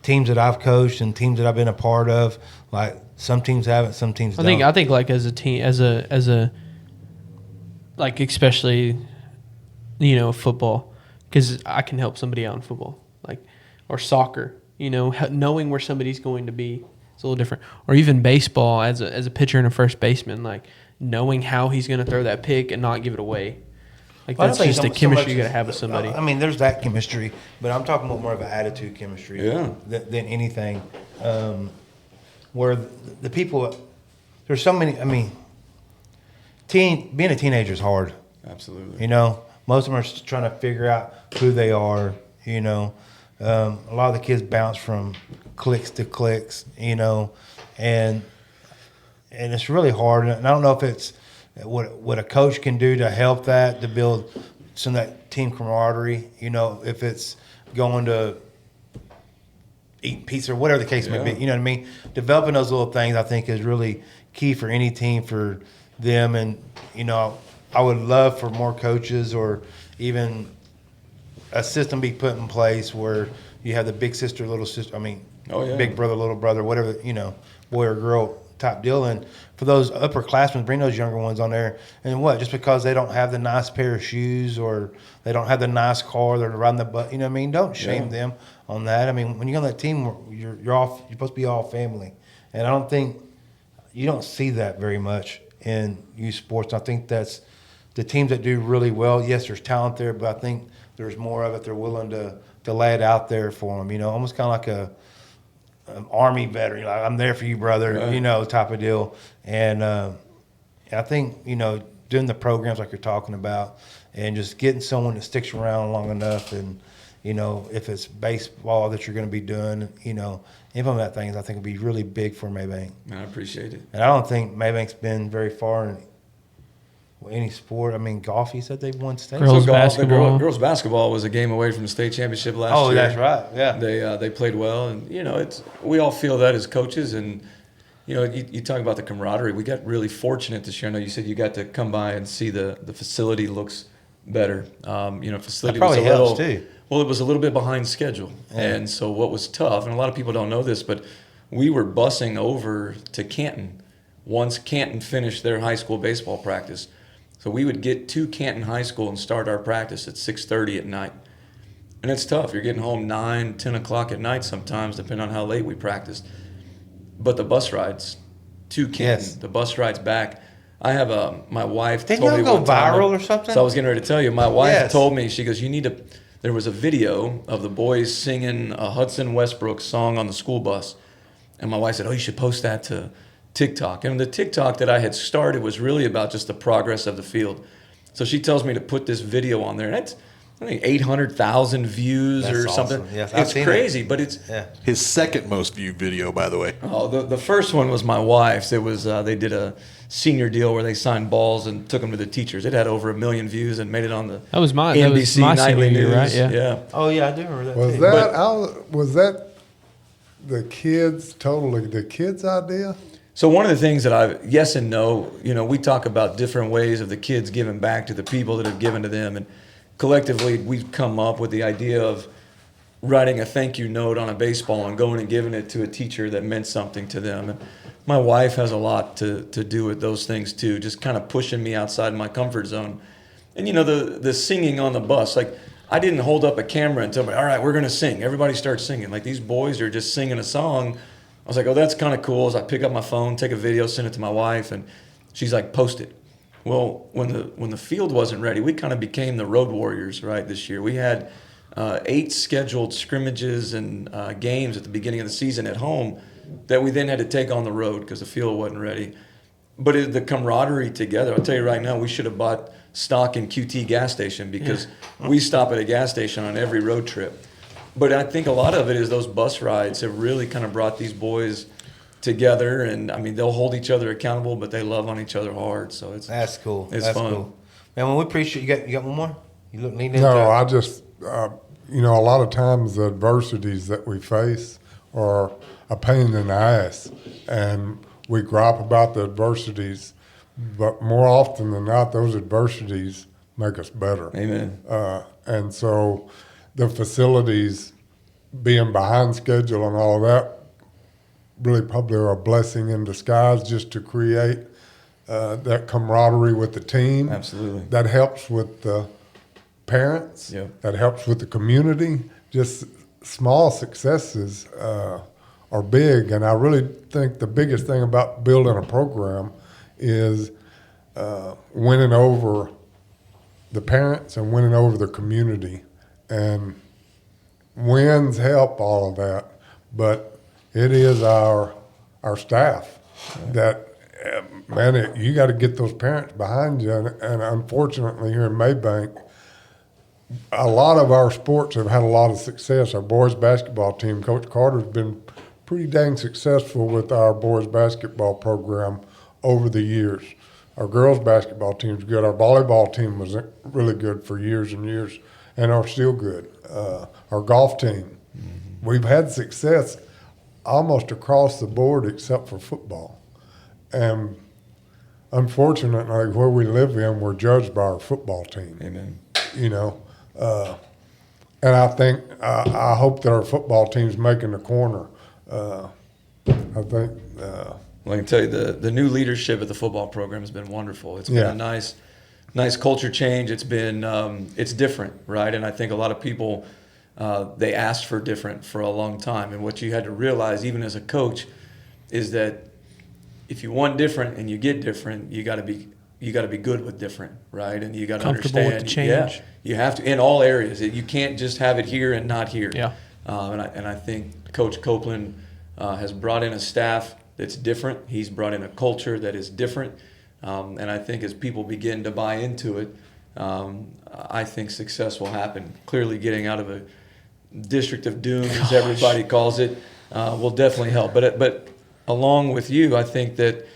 teams that I've coached and teams that I've been a part of. Like, some teams have it, some teams don't. I think like as a team, as a like, especially, football, because I can help somebody out in football, like, or soccer. Knowing where somebody's going to be is a little different. Or even baseball, as a pitcher and a first baseman, like, knowing how he's going to throw that pick and not give it away. Like, that's just the chemistry you got to have with somebody. I mean, there's that chemistry, but I'm talking about more of an attitude chemistry than anything. Where the people, there's so many. I mean, being a teenager is hard. Absolutely. Most of them are trying to figure out who they are. A lot of the kids bounce from cliques to cliques. And it's really hard. And I don't know if it's what a coach can do to help that, to build some of that team camaraderie, if it's going to eat pizza or whatever the case may be, you know what I mean? Developing those little things, I think, is really key for any team, for them. And, I would love for more coaches, or even a system be put in place where you have the big sister, little sister, big brother, little brother, whatever, boy or girl type deal. And for those upperclassmen, bring those younger ones on there. And just because they don't have the nice pair of shoes, or they don't have the nice car, they're riding the bus, don't shame them on that. When you're on that team, you're supposed to be all family. And I don't think you don't see that very much in youth sports. I think that's the teams that do really well. Yes, there's talent there, but I think there's more of it. They're willing to lay it out there for them, almost kind of like an Army veteran, like, I'm there for you, brother, type of deal. And I think, doing the programs like you're talking about, and just getting someone that sticks around long enough, and, if it's baseball that you're going to be doing, implement things, I think would be really big for Mabank. I appreciate it. And I don't think Mabank's been very far in any sport. Golf, you said they've won state. Girls basketball. Girls basketball was a game away from the state championship last year. Oh, that's right. Yeah. They played well, and we all feel that as coaches, and you talk about the camaraderie. We got really fortunate this year. I know you said you got to come by and see the facility looks better. Facility that probably was helps too. Well, it was a little bit behind schedule, and so what was tough, and a lot of people don't know this, but we were busing over to Canton once Canton finished their high school baseball practice. So we would get to Canton High School and start our practice at 6:30 at night. And it's tough. You're getting home 9, 10 o'clock at night sometimes, depending on how late we practiced. But the bus rides to Canton, the bus rides back. I have my wife Didn't told me go one time, viral or something? So I was getting ready to tell you. My wife told me, she goes, there was a video of the boys singing a Hudson Westbrook song on the school bus. And my wife said, oh, you should post that to TikTok. And the TikTok that I had started was really about just the progress of the field. So she tells me to put this video on there. And that's, I think, 800,000 views or something. Awesome. Yes, it's crazy, but it's his second most viewed video, by the way. Oh, the first one was my wife's. It was they did a senior deal where they signed balls and took them to the teachers. It had over 1 million views and made it on the that was mine. NBC that was my nightly senior news. Year, right? Yeah. Oh yeah, I do remember that. Was that the kids' idea? So one of the things that yes and no, we talk about different ways of the kids giving back to the people that have given to them, and collectively we've come up with the idea of writing a thank you note on a baseball and going and giving it to a teacher that meant something to them. And my wife has a lot to do with those things too, just kind of pushing me outside my comfort zone. And the singing on the bus, like I didn't hold up a camera and tell me, all right, we're going to sing. Everybody starts singing. Like these boys are just singing a song. I was like, oh, that's kind of cool. So I pick up my phone, take a video, send it to my wife, and she's like, post it. Well, when the field wasn't ready, we kind of became the road warriors, right, this year. We had 8 scheduled scrimmages and games at the beginning of the season at home that we then had to take on the road because the field wasn't ready. But the camaraderie together, I'll tell you right now, we should have bought stock in QT gas station because we stop at a gas station on every road trip. But I think a lot of it is those bus rides have really kind of brought these boys together, and I mean they'll hold each other accountable, but they love on each other hard. So that's cool. It's that's fun. Cool. Man, well, we appreciate you got one more. You look neat. No, I just a lot of times the adversities that we face are a pain in the ass, and we gripe about the adversities, but more often than not, those adversities make us better. Amen. And so the facilities being behind schedule and all of that really probably are a blessing in disguise just to create that camaraderie with the team. Absolutely. That helps with the parents. Yep. That helps with the community. Just small successes are big. And I really think the biggest thing about building a program is winning over the parents and winning over the community. And wins help all of that, but it is our staff that, man, you got to get those parents behind you. And unfortunately here in Mabank, a lot of our sports have had a lot of success. Our boys basketball team, Coach Carter's been pretty dang successful with our boys basketball program over the years. Our girls basketball team's good. Our volleyball team was really good for years and years, and are still good. Our golf team, we've had success almost across the board except for football. And unfortunately, where we live in, we're judged by our football team. Amen. And I think, I hope that our football team's making the corner. I think. Well, I can tell you the new leadership at the football program has been wonderful. It's been a nice culture change. It's been it's different, right? And I think a lot of people they asked for different for a long time. And what you had to realize, even as a coach, is that if you want different and you get different, you got to be good with different, right? And you got to understand. With the change. Yeah, you have to in all areas. You can't just have it here and not here. Yeah. And I think Coach Copeland has brought in a staff that's different. He's brought in a culture that is different. And I think as people begin to buy into it, I think success will happen. Clearly getting out of a district of doom, as everybody calls it, will definitely help. But along with you, I think that,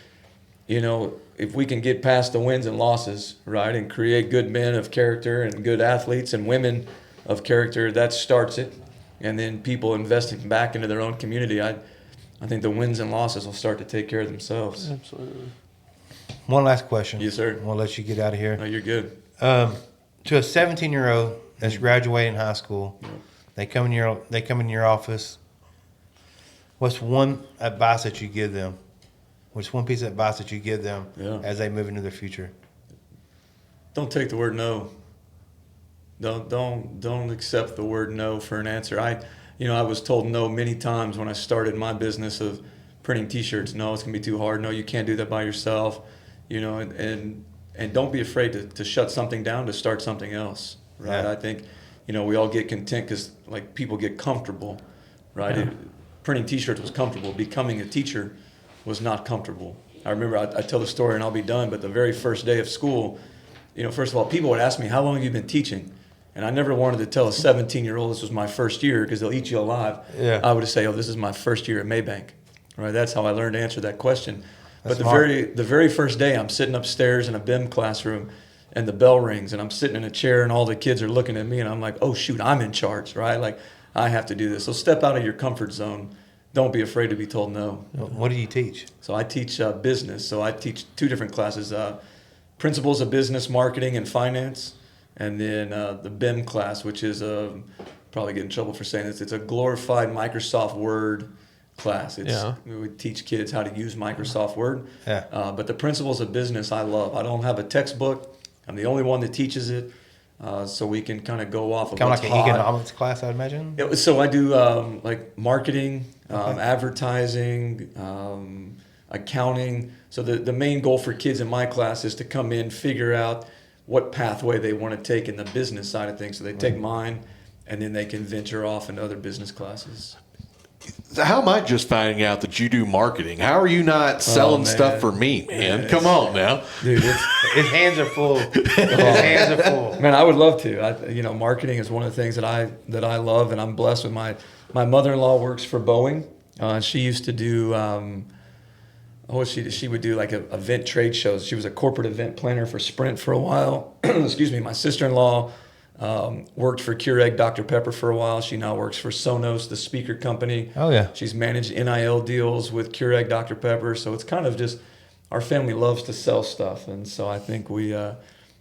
if we can get past the wins and losses, right, and create good men of character and good athletes and women of character, that starts it. And then people investing back into their own community, I think the wins and losses will start to take care of themselves. Absolutely. One last question. Yes, sir. I'll let you get out of here. No, you're good. To a 17-year-old that's graduating high school, they come in your office. What's one advice that you give them? What's one piece of advice that you give them as they move into their future? Don't take the word no. Don't accept the word no for an answer. I was told no many times when I started my business of printing T-shirts. No, it's gonna be too hard. No, you can't do that by yourself. And don't be afraid to shut something down to start something else. Right? Yeah. I think we all get content because like people get comfortable, right? Yeah. Printing T-shirts was comfortable. Becoming a teacher was not comfortable. I remember I tell the story and I'll be done, but the very first day of school, first of all, people would ask me, how long have you been teaching? And I never wanted to tell a 17-year-old this was my first year because they'll eat you alive. Yeah. I would say, this is my first year at Mabank, right? That's how I learned to answer that question. That's but smart. the very first day, I'm sitting upstairs in a BIM classroom, and the bell rings, and I'm sitting in a chair, and all the kids are looking at me, and I'm like, oh shoot, I'm in charge, right? Like I have to do this. So step out of your comfort zone. Don't be afraid to be told no. What do you teach? So I teach business. So I teach 2 different classes: principles of business, marketing, and finance, and then the BIM class, which is probably get in trouble for saying this. It's a glorified Microsoft Word class. We teach kids how to use Microsoft Word. Yeah. But the principles of business I love. I don't have a textbook. I'm the only one that teaches it. So we can kind of go off of Kind of what's like an hot. economics class, I'd imagine. So I do like marketing, advertising, accounting. So the main goal for kids in my class is to come in, figure out what pathway they want to take in the business side of things. So they take mine, and then they can venture off into other business classes. So how am I just finding out that you do marketing? How are you not selling stuff for me, man? Come on now. Dude, His hands are full. His hands are full. Man, I would love to. Marketing is one of the things that I love, and I'm blessed with my mother-in-law works for Boeing. She used to do she would do like event trade shows. She was a corporate event planner for Sprint for a while. Excuse me. My sister-in-law worked for Keurig Dr. Pepper for a while. She now works for Sonos, the speaker company. Oh, yeah. She's managed NIL deals with Keurig Dr. Pepper. So it's kind of just our family loves to sell stuff, and so I think we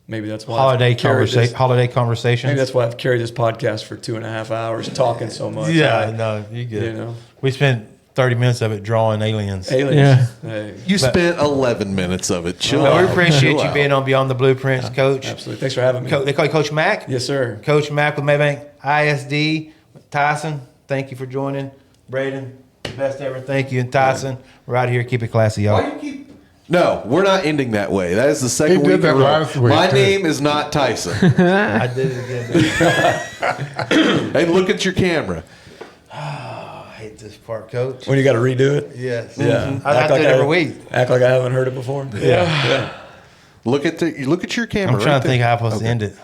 maybe that's why Holiday conversations. Maybe that's why I've carried this podcast for 2.5 hours talking so much. Yeah, no, you good. We spent 30 minutes of it drawing aliens. Yeah. Hey. You spent 11 minutes of it. Chill out. We appreciate you being on Beyond the Blueprints, Coach. Absolutely. Thanks for having me. They call you Coach Mac? Yes, sir. Coach Mac with Mabank ISD. Tyson, thank you for joining. Braden, best ever. Thank you. And Tyson, we're out here. Keep it classy, y'all. Why you keep... No, we're not ending that way. That is the second He did week. that last week, My too. name is not Tyson. I did it again. Hey, look at your camera. I hate this part, Coach. When you got to redo it? Yes. Yeah. I do it every week. Act like I haven't heard it before? Yeah. Look at your camera. I'm trying to think how I'm supposed to end it.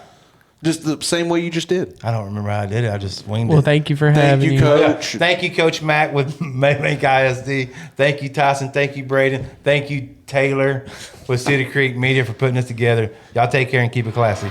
Just the same way you just did. I don't remember how I did it. I just winged it. Well, thank you for having me. Coach. Thank you, Coach Mac with Mabank ISD. Thank you, Tyson. Thank you, Braden. Thank you, Taylor with Cedar Creek Media for putting this together. Y'all take care and keep it classy.